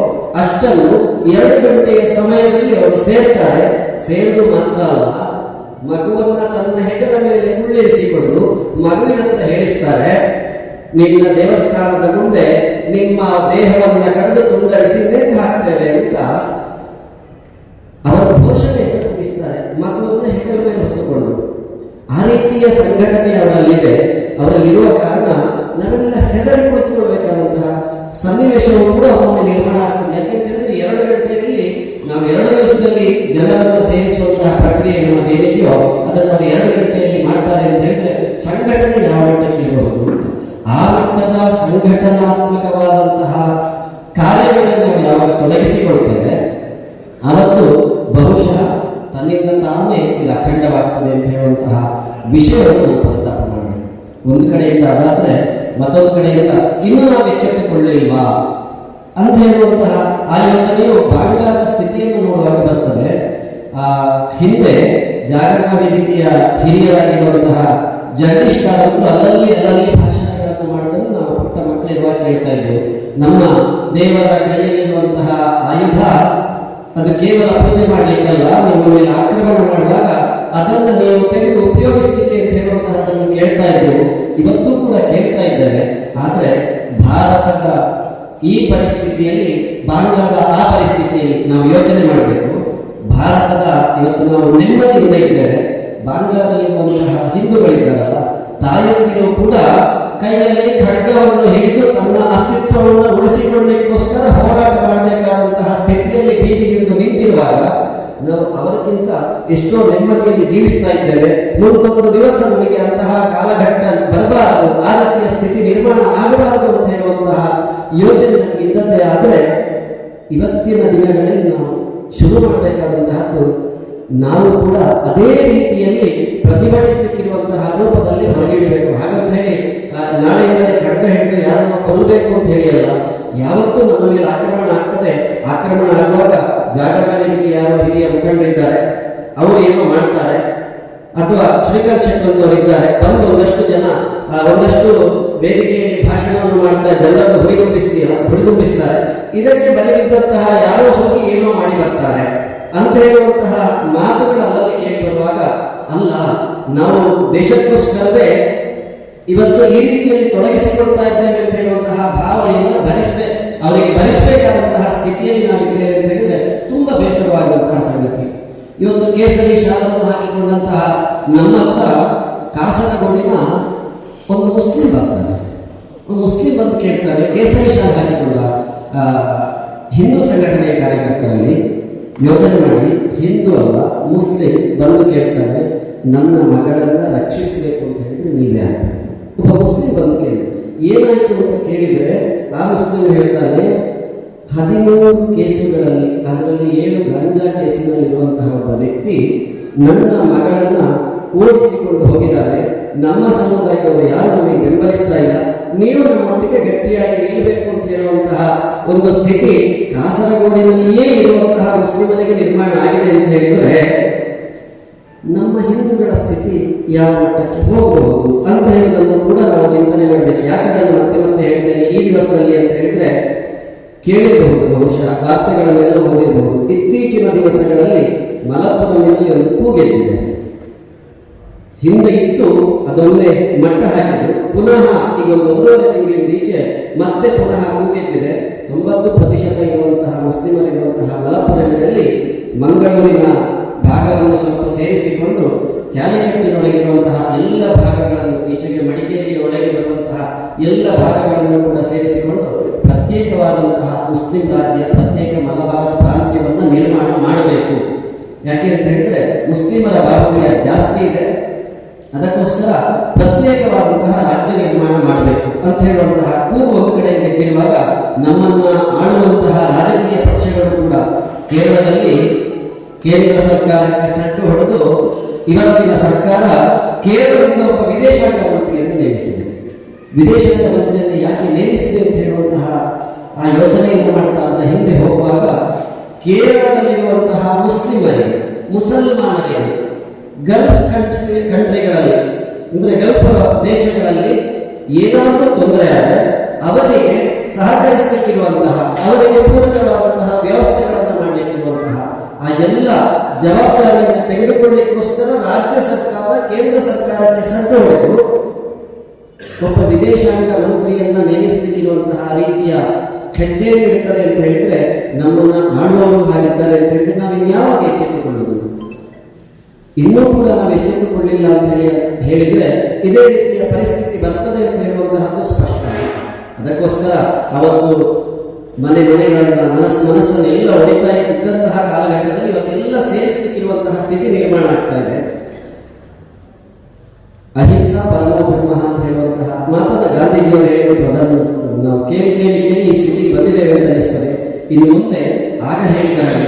ಅಷ್ಟನ್ನು 2 ಗಂಟೆಯ ಸಮಯದಲ್ಲಿ ಅವರು ಸೇರ್ತಾರೆ. ಸೇರುವುದು ಮಾತ್ರ ಅಲ್ಲ, ಮಗುವನ್ನ ತನ್ನ ಹೆಗಲ ಮೇಲೆ ಕುಳ್ಳಿರಿಸಿಕೊಂಡು ಮಗುವಿನ ಹತ್ರ ಹೇಳಿಸ್ತಾರೆ, ನಿನ್ನ ದೇವಸ್ಥಾನದ ಮುಂದೆ ನಿಮ್ಮ ದೇಹವನ್ನು ಕಡಿದು ತುಂಡರಿಸಿ ನೇತು ಹಾಕ್ತೇವೆ ಅಂತ ಅವರ ಘೋಷಣೆಯನ್ನು ಕೂಗಿಸ್ತಾರೆ, ಮಗುವನ್ನು ಹೆಗಲ ಮೇಲೆ ಹೊತ್ತುಕೊಂಡು. ಆ ರೀತಿಯ ಸಂಘಟನೆ ಅವರಲ್ಲಿರುವ ಕಾರಣ ನಾವೆಲ್ಲ ಹೆದರಿ ಕುಳಿತುಕೊಳ್ಬೇಕಾದಂತಹ ಸನ್ನಿವೇಶವು ಕೂಡ ಒಮ್ಮೆ ನಿರ್ಮಾಣ ಆಗ್ತದೆ. ಯಾಕೆಂತಂದ್ರೆ 2 ಗಂಟೆಯಲ್ಲಿ ನಾವು 2 ದಿವಸದಲ್ಲಿ ಜನರನ್ನು ಸೇರಿಸುವಂತಹ ಪ್ರಕ್ರಿಯೆ ನಮ್ಮದೇನಿದೆಯೋ ಅದನ್ನು 2 ಗಂಟೆಯಲ್ಲಿ ಮಾಡ್ತಾರೆ ಅಂತ ಹೇಳಿದ್ರೆ ಸಂಘಟನೆ ಯಾವ ಮಟ್ಟಕ್ಕೆ ಇರಬಹುದು. ಆ ಮಟ್ಟದ ಸಂಘಟನಾತ್ಮಕವಾದಂತಹ ಕಾರ್ಯಗಳನ್ನು ನಾವು ಯಾವಾಗ ತೊಡಗಿಸಿಕೊಳ್ತೇವೆ ಅವತ್ತು ಬಹುಶಃ ತನ್ನಿಂದ ತಾನೇ ಇದು ಅಖಂಡವಾಗ್ತದೆ ಅಂತ ಹೇಳುವಂತಹ ವಿಷಯವನ್ನು ಪ್ರಸ್ತಾಪ ಮಾಡಬೇಕು. ಒಂದು ಕಡೆಯಿಂದ ಅದಾದ್ರೆ ಮತ್ತೊಂದು ಕಡೆಯಿಂದ ಇನ್ನೂ ನಾವು ಎಚ್ಚೆತ್ತುಕೊಳ್ಳಿಲ್ವಾ ಅಂತ ಹೇಳುವಂತಹ ಆಲೋಚನೆಯು ಬಾಂಗ್ಲಾದ ಸ್ಥಿತಿಯನ್ನು ನೋಡುವಾಗ ಬರ್ತದೆ. ಹಿಂದೆ ಜಾಗರಣ ವೇದಿಕೆಯ ಹಿರಿಯರಾಗಿರುವಂತಹ ಜಗದೀಶ್ ಕಾರಂತರು ಅಲ್ಲಲ್ಲಿ ಭಾಷಣಗಳನ್ನು ಮಾಡೋದನ್ನು ನಾವು ಪುಟ್ಟ ಮಕ್ಕಳಿರುವಾಗ ಕೇಳ್ತಾ ಇದ್ದೇವೆ. ನಮ್ಮ ದೇವರ ಕೈಯಲ್ಲಿರುವಂತಹ ಆಯುಧ ಅದು ಕೇವಲ ಪೂಜೆ ಮಾಡಲಿಕ್ಕಲ್ಲ, ನಿಮ್ಮ ಮೇಲೆ ಆಕ್ರಮಣ ಮಾಡುವಾಗ ಅದನ್ನು ನೀವು ತೆಗೆದು ಉಪಯೋಗಿಸಲಿಕ್ಕೆ ಅಂತ ಹೇಳುವಂತಹದನ್ನು ಕೇಳ್ತಾ ಇದ್ದೆವು, ಇವತ್ತೂ ಕೂಡ ಕೇಳ್ತಾ ಇದ್ದೇವೆ. ಆದರೆ ಭಾರತ ಈ ಪರಿಸ್ಥಿತಿಯಲ್ಲಿ ಬಾಂಗ್ಲಾದ ಆ ಪರಿಸ್ಥಿತಿಯಲ್ಲಿ ನಾವು ಯೋಚನೆ ಮಾಡಬೇಕು. ಭಾರತದ ಇವತ್ತು ನಾವು ನೆಮ್ಮದಿಯಿಂದ ಇದ್ದೇವೆ. ಬಾಂಗ್ಲಾದಲ್ಲಿರುವಂತಹ ಹಿಂದೂಗಳಿದ್ದಾರಲ್ಲ, ತಾಯಂದಿರು ಕೂಡ ಕೈಯಲ್ಲಿ ಖಡ್ಗವನ್ನು ಹಿಡಿದು ತನ್ನ ಅಸ್ತಿತ್ವವನ್ನು ಉಳಿಸಿಕೊಳ್ಳಲಿಕ್ಕೋಸ್ಕರ ಹೋರಾಟ ಮಾಡಬೇಕಾದಂತಹ ಸ್ಥಿತಿಯಲ್ಲಿ ಬೀದಿಗಿಳಿದು ನಿಂತಿರುವಾಗ ನಾವು ಅವರಿಗಿಂತ ಎಷ್ಟೋ ನೆಮ್ಮದಿಯಲ್ಲಿ ಜೀವಿಸ್ತಾ ಇದ್ದೇವೆ. ಮುಂದೊಂದು ದಿವಸ ನಮಗೆ ಅಂತಹ ಕಾಲಘಟ್ಟ ಬರಬಾರದು, ಆ ರೀತಿಯ ಸ್ಥಿತಿ ನಿರ್ಮಾಣ ಆಗಬಾರದು ಅಂತ ಹೇಳುವಂತಹ ಯೋಚನೆ ನಮಗೆ ಇದ್ದದ್ದೇ ಆದರೆ ಇವತ್ತಿನ ದಿನಗಳಲ್ಲಿ ನಾವು ಶುರು ಮಾಡಬೇಕಾದಂತಹದ್ದು ನಾವು ಕೂಡ ಅದೇ ರೀತಿಯಲ್ಲಿ ಪ್ರತಿಭಟಿಸಲಿಕ್ಕಿರುವಂತಹ ರೂಪದಲ್ಲಿ ಹೊರಗಿಡಬೇಕು. ಹಾಗಂತ ಹೇಳಿ ನಾಳೆಯಿಂದಲೇ ಖಡ್ಗ ಹಿಡಿದು ಯಾರನ್ನು ಕೊಲ್ಲಬೇಕು ಅಂತ ಹೇಳಿ ಅಲ್ಲ. ಯಾವತ್ತೂ ನಮ್ಮ ಮೇಲೆ ಆಕ್ರಮಣ ಆಗ್ತದೆ. ಆಕ್ರಮಣ ಆಗುವಾಗ ಜಾಗರಣೆಗೆ ಯಾರೋ ಹಿರಿಯ ಮುಖಂಡರಿದ್ದಾರೆ, ಅವರು ಏನೋ ಮಾಡ್ತಾರೆ, ಅಥವಾ ಶ್ರೀಕಾಂತ್ ಶೆಟ್ಟಿ ಅಂತವರಿದ್ದಾರೆ, ಬಂದು ಒಂದಷ್ಟು ಜನ ಒಂದಷ್ಟು ವೇದಿಕೆಯಲ್ಲಿ ಭಾಷಣವನ್ನು ಮಾಡ್ತಾ ಜನರನ್ನು ಹುರಿದುಂಬಿಸ್ತಾರೆ. ಇದಕ್ಕೆ ಬಲಿಬಿದ್ದಂತಹ ಯಾರೋ ಹೋಗಿ ಏನೋ ಮಾಡಿ ಬರ್ತಾರೆ ಅಂತ ಹೇಳುವಂತಹ ಮಾತುಗಳು ಅಲ್ಲಲ್ಲಿ ಕೇಳಿ ಬರುವಾಗ, ಅಲ್ಲ ನಾವು ದೇಶಕ್ಕೋಸ್ಕರವೇ ಇವತ್ತು ಈ ರೀತಿಯಲ್ಲಿ ತೊಡಗಿಸಿಕೊಳ್ತಾ ಇದ್ದೇವೆ ಅಂತ ಹೇಳುವಂತಹ ಭಾವನೆಯನ್ನು ಅವರಿಗೆ ಭರಿಸಬೇಕಾದಂತಹ ಸ್ಥಿತಿಯಲ್ಲಿ ನಾವಿದ್ದೇವೆ ಅಂತ ಹೇಳಿದ್ರೆ ತುಂಬಾ ಬೇಸರವಾಗುವಂತಹ ಸಂಗತಿ. ಇವತ್ತು ಕೇಸರಿ ಶಾಲನ್ನು ಹಾಕಿಕೊಂಡಂತಹ ನಮ್ಮ ಹತ್ರ ಕಾಸರಗೋಡಿನ ಒಂದು ಮುಸ್ಲಿಂ ಬರ್ತಾರೆ. ಒಂದು ಮುಸ್ಲಿಂ ಬಂದು ಕೇಳ್ತಾರೆ, ಕೇಸರಿ ಶಾಲೆ ಹಾಕಿಕೊಂಡ ಹಿಂದೂ ಸಂಘಟನೆಯ ಕಾರ್ಯಕರ್ತರಲ್ಲಿ ಯೋಚನೆ ಮಾಡಿ, ಹಿಂದೂ ಅಲ್ಲ ಮುಸ್ಲಿಂ ಬಂದು ಕೇಳ್ತಾರೆ, ನನ್ನ ಮಗಳನ್ನ ರಕ್ಷಿಸಬೇಕು ಅಂತ ಹೇಳಿದ್ರೆ ನೀವೇ ಆಗ್ತದೆ. ಒಬ್ಬ ಮುಸ್ಲಿಂ ಬಂದು ಕೇಳಿ ಏನಾಯ್ತು ಅಂತ ಕೇಳಿದರೆ ಆ ಮುಸ್ಲಿಂ ಹೇಳ್ತಾನೆ, 13 ಕೇಸುಗಳಲ್ಲಿ ಅದರಲ್ಲಿ 7 ಗಾಂಜಾ ಕೇಸಿನಲ್ಲಿರುವಂತಹ ಒಬ್ಬ ವ್ಯಕ್ತಿ ನನ್ನ ಮಗಳನ್ನ ಓಡಿಸಿಕೊಂಡು ಹೋಗಿದ್ದಾರೆ. ನಮ್ಮ ಸಮುದಾಯದವರು ಯಾರು ನಮಗೆ ಬೆಂಬಲಿಸ್ತಾ ಇಲ್ಲ, ನೀವು ನಮ್ಮೊಟ್ಟಿಗೆ ಗಟ್ಟಿಯಾಗಿ ನಿಲ್ಲಬೇಕು ಅಂತ ಹೇಳುವಂತಹ ಒಂದು ಸ್ಥಿತಿ ಕಾಸರಗೋಡಿನಲ್ಲಿಯೇ ಇರುವಂತಹ ಮುಸ್ಲಿಮರಿಗೆ ನಿರ್ಮಾಣ ಆಗಿದೆ ಅಂತ ಹೇಳಿದರೆ ನಮ್ಮ ಹಿಂದೂಗಳ ಸ್ಥಿತಿ ಯಾವ ಮಟ್ಟಕ್ಕೆ ಹೋಗಬಹುದು ಅಂತ ಹೇಳುವುದನ್ನು ಕೂಡ ನಾವು ಚಿಂತನೆ ಮಾಡಬೇಕು. ಯಾಕಂದ್ರೆ ಮತ್ತೆ ಮತ್ತೆ ಹೇಳ್ತೇನೆ ಈ ದಿವಸದಲ್ಲಿ ಅಂತ ಹೇಳಿದ್ರೆ ಕೇಳಿರಬಹುದು, ಬಹುಶಃ ವಾರ್ತೆಗಳನ್ನೆಲ್ಲ ಓದಿರಬಹುದು. ಇತ್ತೀಚಿನ ದಿವಸಗಳಲ್ಲಿ ಮಲಪ್ಪುರಮಿನಲ್ಲಿ ಒಂದು ಕೂಗೆದ್ದಿದೆ. ಹಿಂದೆ ಇತ್ತು, ಅದೊಂದೇ ಮಟ್ಟ ಹಾಕಿದ್ರು, ಪುನಃ ಈಗ ಒಂದು 1.5 ತಿಂಗಳಿಂದ ಈಚೆ ಮತ್ತೆ ಪುನಃ ಕೂಗೆದ್ದಿದೆ. 90% ಇರುವಂತಹ ಮುಸ್ಲಿಮರಿರುವಂತಹ ಮಲಪ್ಪುರಮಿನಲ್ಲಿ ಮಂಗಳೂರಿನ ಭಾಗವನ್ನು ಸ್ವಲ್ಪ ಸೇರಿಸಿಕೊಂಡು ಕ್ಯಾಲಿಕಟ್ಟಿನೊಳಗಿರುವಂತಹ ಎಲ್ಲ ಭಾಗಗಳನ್ನು, ಈಚೆಗೆ ಮಡಿಕೇರಿಯೊಳಗೆ ಬರುವಂತಹ ಎಲ್ಲ ಭಾಗಗಳನ್ನು ಕೂಡ ಸೇರಿಸಿಕೊಂಡು ಪ್ರತ್ಯೇಕವಾದಂತಹ ಮುಸ್ಲಿಂ ರಾಜ್ಯ, ಪ್ರತ್ಯೇಕ ಮಲಬಾರ್ ಪ್ರಾಂತ್ಯವನ್ನು ನಿರ್ಮಾಣ ಮಾಡಬೇಕು. ಯಾಕೆ ಅಂತ ಹೇಳಿದ್ರೆ ಮುಸ್ಲಿಮರ ಬಾಹುಳ್ಯ ಜಾಸ್ತಿ ಇದೆ, ಅದಕ್ಕೋಸ್ಕರ ಪ್ರತ್ಯೇಕವಾದಂತಹ ರಾಜ್ಯ ನಿರ್ಮಾಣ ಮಾಡಬೇಕು ಅಂತ ಹೇಳುವಂತಹ ಕೂಗು ಒಂದು ಕಡೆ ಎದ್ದಿರುವಾಗ ನಮ್ಮನ್ನ ಆಳುವಂತಹ ರಾಜಕೀಯ ಪಕ್ಷಗಳು ಕೂಡ ಕೇರಳದಲ್ಲಿ ಕೇಂದ್ರ ಸರ್ಕಾರಕ್ಕೆ ಸೆಟ್ಟು ಹೊಡೆದು ಇವತ್ತಿನ ಸರ್ಕಾರ ಕೇರಳದಿಂದ ಒಬ್ಬ ವಿದೇಶಾಂಗ ಮಂತ್ರಿಯನ್ನು ನೇಮಿಸಿದೆ. ವಿದೇಶಾಂಗ ಮಂತ್ರಿಯನ್ನು ಯಾಕೆ ನೇಮಿಸಿದೆ ಅಂತ ಹೇಳುವಂತಹ ಆ ಯೋಚನೆಯನ್ನು ಮಾಡ್ತಾ ಅದರ ಹಿಂದೆ ಹೋಗುವಾಗ ಕೇರಳದಲ್ಲಿರುವಂತಹ ಮುಸ್ಲಿಮರಿಗೆ, ಮುಸಲ್ಮಾನರಿಗೆ ಗಲ್ಫ್ ಕಂಟ್ರಿಗಳಲ್ಲಿ ಅಂದ್ರೆ ಗಲ್ಫ್ ದೇಶಗಳಲ್ಲಿ ಏನಾದರೂ ತೊಂದರೆ ಆದರೆ ಅವರಿಗೆ ಸಹಕರಿಸಲಿಕ್ಕಿರುವಂತಹ, ಅವರಿಗೆ ಪೂರಕವಾದಂತಹ ವ್ಯವಸ್ಥೆಗಳನ್ನು ಮಾಡಲಿಕ್ಕಿರುವಂತಹ ಆ ಎಲ್ಲ ಜವಾಬ್ದಾರಿಯನ್ನು ತೆಗೆದುಕೊಳ್ಳಲಿಕ್ಕೋಸ್ಕರ ರಾಜ್ಯ ಸರ್ಕಾರ ಕೇಂದ್ರ ಸರ್ಕಾರಕ್ಕೆ ಸೆಟ್ಟು ಹೊಡೆದು ಒಬ್ಬ ವಿದೇಶಾಂಗ ಮಂತ್ರಿಯನ್ನ ನೇಮಿಸಲಿಕ್ಕಿರುವಂತಹ ರೀತಿಯ ಹೆಜ್ಜೆ ಇರುತ್ತದೆ ಅಂತ ಹೇಳಿದ್ರೆ ನಮ್ಮನ್ನ ಆಳುವವರು ಹಾಗಿದ್ದಾರೆ ಅಂತ ಹೇಳಿದ್ರೆ ನಾವು ಇನ್ಯಾವಾಗ ಎಚ್ಚೆತ್ತುಕೊಳ್ಳುವುದು? ಇನ್ನೂ ಕೂಡ ನಾವು ಎಚ್ಚೆತ್ತುಕೊಳ್ಳಿಲ್ಲ ಅಂತ ಹೇಳಿದ್ರೆ ಇದೇ ರೀತಿಯ ಪರಿಸ್ಥಿತಿ ಬರ್ತದೆ ಅಂತ ಹೇಳುವಂತಹದ್ದು ಸ್ಪಷ್ಟ. ಅದಕ್ಕೋಸ್ಕರ ಅವತ್ತು ಮನೆಗಳನ್ನ ಮನಸ್ಸನ್ನು ಎಲ್ಲ ಹೊಡಿತಾ ಇದ್ದಂತಹ ಕಾಲಘಟ್ಟದಲ್ಲಿ ಇವತ್ತೆಲ್ಲ ಸೇರಿಸಲಿಕ್ಕಿರುವಂತಹ ಸ್ಥಿತಿ ನಿರ್ಮಾಣ ಆಗ್ತಾ ಇದೆ. ಅಹಿಂಸಾ ಪರಮೋ ಧರ್ಮ ಅಂತ ಹೇಳುವಂತಹ ಮಾತನ್ನ ಗಾಂಧೀಜಿಯವರು ಹೇಳಿಬಿಟ್ಟು ಅದನ್ನು ನಾವು ಕೇಳಿ ಈ ಸ್ಥಿತಿಗೆ ಬಂದಿದ್ದೇವೆ ಅಂತ ಅನಿಸ್ತದೆ. ಇನ್ನು ಮುಂದೆ ಆಗ ಹೇಳಿದ್ದಾರೆ,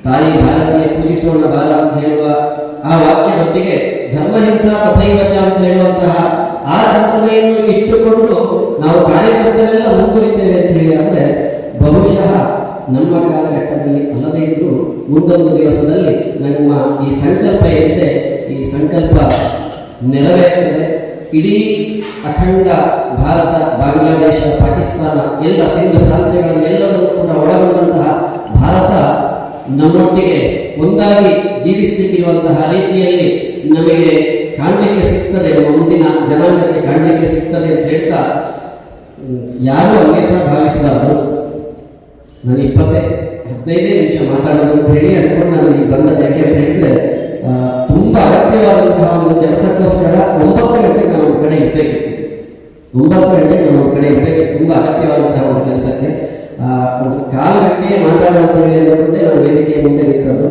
ತಾಯಿ ಭಾರತೀಯ ಪೂಜಿಸೋಣ ಬಾಲ ಅಂತ ಹೇಳುವ ಆ ವಾಕ್ಯದೊಟ್ಟಿಗೆ ಧರ್ಮಹಿಂಸಾ ತಥೈವಚ ಅಂತ ಹೇಳುವಂತಹ ಆ ಚಿಂತನೆಯನ್ನು ಇಟ್ಟುಕೊಂಡು ನಾವು ಕಾರ್ಯಕರ್ತರೆಲ್ಲ ಮುಂದುವರಿತೇವೆ ಅಂತ ಹೇಳಿ ಅಂದ್ರೆ ಬಹುಶಃ ನಮ್ಮ ಕಾಲಘಟ್ಟದಲ್ಲಿ ಅಲ್ಲದೇ ಇದ್ದು ಮುಂದೊಂದು ದಿವಸದಲ್ಲಿ ನಮ್ಮ ಈ ಸಂಕಲ್ಪ ಏನಿದೆ, ಈ ಸಂಕಲ್ಪ ನೆರವೇರುತ್ತದೆ. ಇಡೀ ಅಖಂಡ ಭಾರತ, ಬಾಂಗ್ಲಾದೇಶ, ಪಾಕಿಸ್ತಾನ ಎಲ್ಲ ಸಿಂಧು ಪ್ರಾಂತ್ಯಗಳನ್ನೆಲ್ಲವನ್ನು ಕೂಡ ಒಳಗೊಂಡಂತಹ ಭಾರತ ನಮ್ಮೊಟ್ಟಿಗೆ ಒಂದಾಗಿ ಜೀವಿಸಲಿಕ್ಕಿರುವಂತಹ ರೀತಿಯಲ್ಲಿ ನಮಗೆ ಕಾಣಲಿಕ್ಕೆ ಸಿಗ್ತದೆ, ನಮ್ಮ ಮುಂದಿನ ಜನಾಂಗಕ್ಕೆ ಕಾಣಲಿಕ್ಕೆ ಸಿಗ್ತದೆ ಅಂತ ಹೇಳ್ತಾ ಯಾರು ಅನ್ಯಥಾ ಭಾವಿಸಬಾರ್ದು. ನಾನು 15 ನಿಮಿಷ ಮಾತಾಡೋದು ಅಂತ ಹೇಳಿ ಅನ್ಕೊಂಡು ನಾನು ಈಗ ಬಂದದ್ದು. ಯಾಕೆ ಅಂತ ಹೇಳಿದ್ರೆ ತುಂಬ ಅಗತ್ಯವಾದಂತಹ ಒಂದು ಕೆಲಸಕ್ಕೋಸ್ಕರ 9 ಗಂಟೆಗೆ ನಾನು ಒಂದು ಕಡೆ ಇರಬೇಕಿತ್ತು. 9 ಗಂಟೆಗೆ ನಾನು ಒಂದು ಕಡೆ ಇರಬೇಕಿತ್ತು, ತುಂಬ ಅಗತ್ಯವಾದಂತಹ ಒಂದು ಕೆಲಸಕ್ಕೆ. ಒಂದು 1/4 ಗಂಟೆ ಮಾತಾಡುವಂತ ಹೇಳಿ ಅಂದ್ಕೊಂಡೆ ನಾನು ವೇದಿಕೆಯ ಮುಂದೆ ನಿಂತದ್ದು.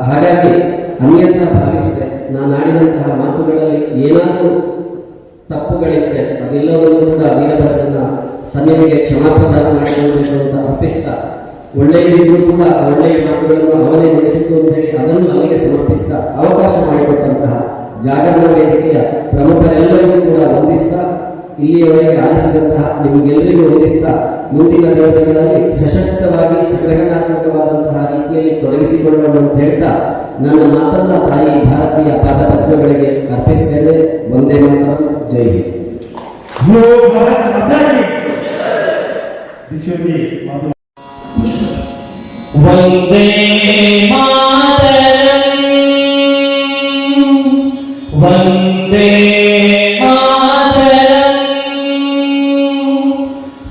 ಹಾಗಾಗಿ ಅನ್ಯಥಾ ಭಾವಿಸಿದೆ. ನಾನು ಆಡಿದಂತಹ ಮಾತುಗಳಲ್ಲಿ ಏನಾದರೂ ತಪ್ಪುಗಳಿದ್ದರೆ ಅದೆಲ್ಲವನ್ನೂ ಕೂಡ ವೀರಭದ್ರನ ಸನ್ನಿಧಿಗೆ ಕ್ಷಮಾಪ್ರದಾನ ಮಾಡಿಕೊಳ್ಳಬೇಕು ಅಂತ ಅರ್ಪಿಸ್ತಾ, ಒಳ್ಳೆಯದಿದ್ರೂ ಕೂಡ ಒಳ್ಳೆಯ ಮಾತುಗಳನ್ನು ಅವನೇ ನಡೆಸಿತು ಅಂತ ಹೇಳಿ ಅದನ್ನು ಅಲ್ಲಿಗೆ ಸಮರ್ಪಿಸ್ತಾ ಅವಕಾಶ ಮಾಡಿಕೊಟ್ಟಂತಹ ಜಾಗರಣ ವೇದಿಕೆಯ ಪ್ರಮುಖರೆಲ್ಲರಿಗೂ ಕೂಡ ವಂದಿಸ್ತಾ, ಇಲ್ಲಿಯವರೆಗೆ ಆಲಿಸಿದಂತಹ ನಿಮಗೆಲ್ಲರಿಗೂ ವಂದಿಸ್ತಾ, ಮುಂದಿನ ದಿವಸಗಳಲ್ಲಿ ಸಶಕ್ತವಾಗಿ ಸಂಘಟನಾತ್ಮಕವಾದಂತಹ ರೀತಿಯಲ್ಲಿ ತೊಡಗಿಸಿಕೊಳ್ಳೋಣ ಅಂತ ಹೇಳ್ತಾ ನನ್ನ ಮಾತನ್ನ ತಾಯಿ ಭಾರತೀಯ ಪಾದಪದ್ಮಗಳಿಗೆ ಅರ್ಪಿಸಿದ್ದೇನೆ. ವಂದೇ ಮಾತರಂ. ಜೈ ಹಿಂದ್. ವಂದೇ ಮಾತರಂ ವಂದೇ ಮಾತರಂ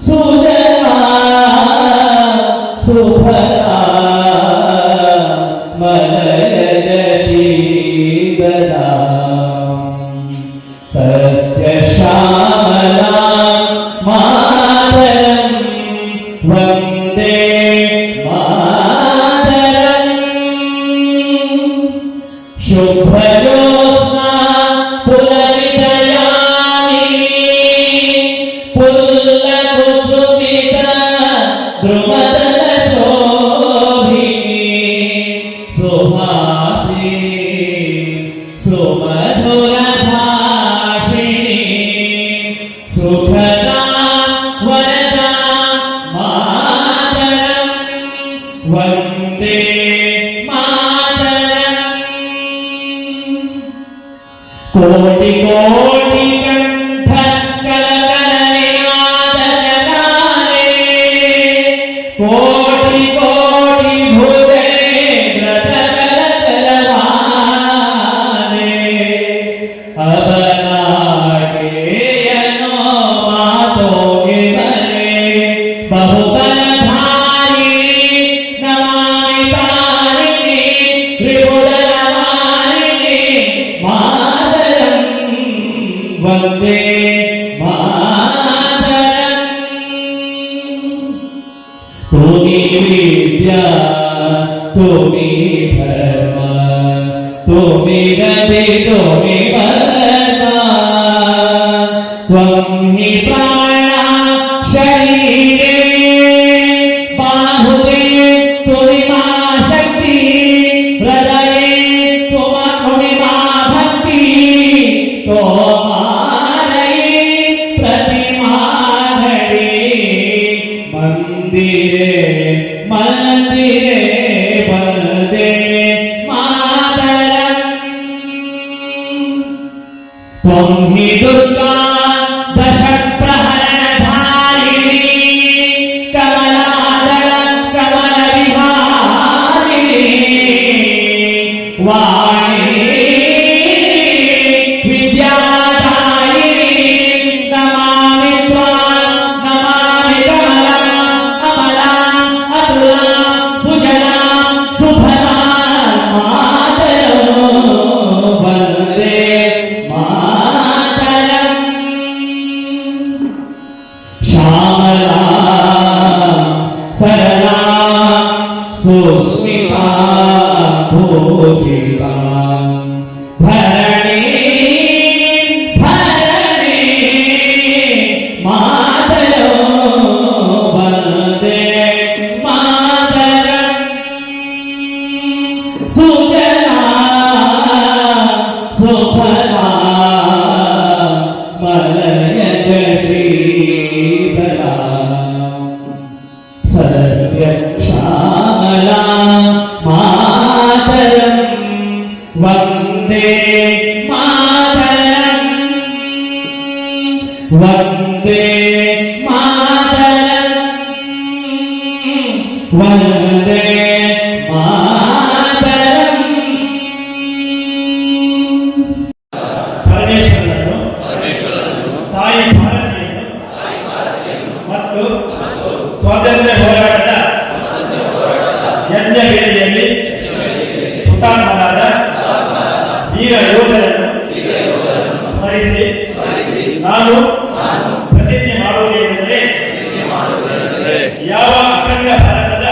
ಸುಜಲಾ ಸುಫಲಾ ಮಲಯಜ ಶೀತಲಾ ಸಸ್ಯ ಶ್ಯಾಮಲಾ ಮಾತರಂ ವಂದೇ ಮಾತರಂ ಶುಭ್ರಜೋತ್ಸ್ನಾ ಪುಲಕಿತಯಾಮಿನೀ ಪುಲ್ಲಕುಸುಮಿತ ಧ್ರುವದಲ ಶೋಭಿನೀ ಸುಹಾಸಿನೀ ಸುಮಧುರ ಭಾಷಿಣೀ ಸುಖದಾ ವರದಾ ಮಾತರಂ ವಂದೇ ಮಾತರಂ. ಕೋಟಿ ಕೋಟಿ ಕಂಠ ಕಲಕಲನಿನಾದ ಕಲಾರೆ, ಕೋಟಿ ಕೋಟಿ ಭುಜೇಂದ್ರ ಕಲಕಲವಾನೆ, ಅವನಾಗೆಯನೋ ಮಾತೋಗೆ ಬಲೆ ಬಹುಬಲಧಾರಿಣಿ ನಮಾಮಿ ತಾರಿಣಿ ತ್ರಿಪುರಮಾಲಿನಿ ಮಾತರಂ ವಂದೇ ಮಾತರಂ. ತುಮಿ ವಿದ್ಯಾ ತುಮಿ ಧರ್ಮ ತುಮಿ ಗತಿ ತುಮಿ ವರ್ಮ, ತ್ವಂ ಹಿ ಪ್ರಾಣ ಶರೀರೇ ಬಾಹುದೇ ತುರಿಮಾ ಶಕ್ತಿ, ಹೃದಯೇ ತುಮಾ ಭಕ್ತಿ, ತೋಮಾರೈ ಪ್ರತಿಮಾ ಘಡಿ, ಮಂದಿರೇ ಮಂದಿರೇ ಬಂದೇ ಮಾತರಂ. ತ್ವಂ ಹಿ ದುರ್ಗಾ ದಶ ಪ್ರಹರಣಧಾರಿಣಿ, ಕಮಲಾದಳ ಕಮಲ ವಿಹಾರಿಣಿ, ವಾಣಿ ವಿದ್ಯಾದಾಯಿನಿ, ನಮಾಮಿ ತ್ವಾಂ ನಮಾಮಿ ಕಮಲಾ ಅಮಲಾ ಅತುಲಾ ಸುಜಲಾ ಸುಫಲಾ ಮಾತರಂ ವಂದೇ ಮಾತರಂ. ಶ್ಯಾಮಲಾ ಸರಳಾ ಸುಸ್ಮಿತಾ ಭೂಷಿತಾ, ಭರಣಿ ಭರಣಿ ಮಾತರಂ ವಂದೇ ಮಾತರಂ. ಸುಜಲಾ ಸುಫಲಾ ಮಲಯಜ ಶೀತಲಾ, ಸಸ್ಯ ಶ್ಯಾಮಲಾ ಮಾತರಂ ವಂದೇ ಮಾತರಂ ವಂದೇ ಮಾತರಂ ವಂದೇ ಮಾತರಂ. ಪರಮೇಶ್ವರನನ್ನು ತಾಯಿ ಭಾರತಿಯನ್ನು ಮತ್ತು ಸ್ವಾತಂತ್ರ್ಯ ಹೋರಾಟದ ಯಜ್ಞ ವೇದಿಯಲ್ಲಿ ಹುತಾತ್ಮರಾದ ವೀರ ಯೋಧರನ್ನು ಸ್ಮರಿಸಿ ನಾನು ಪ್ರತಿಜ್ಞೆ ಮಾಡುವುದೇನೆಂದರೆ ಯಾವ ಅಖಂಡ ಭಾರತದ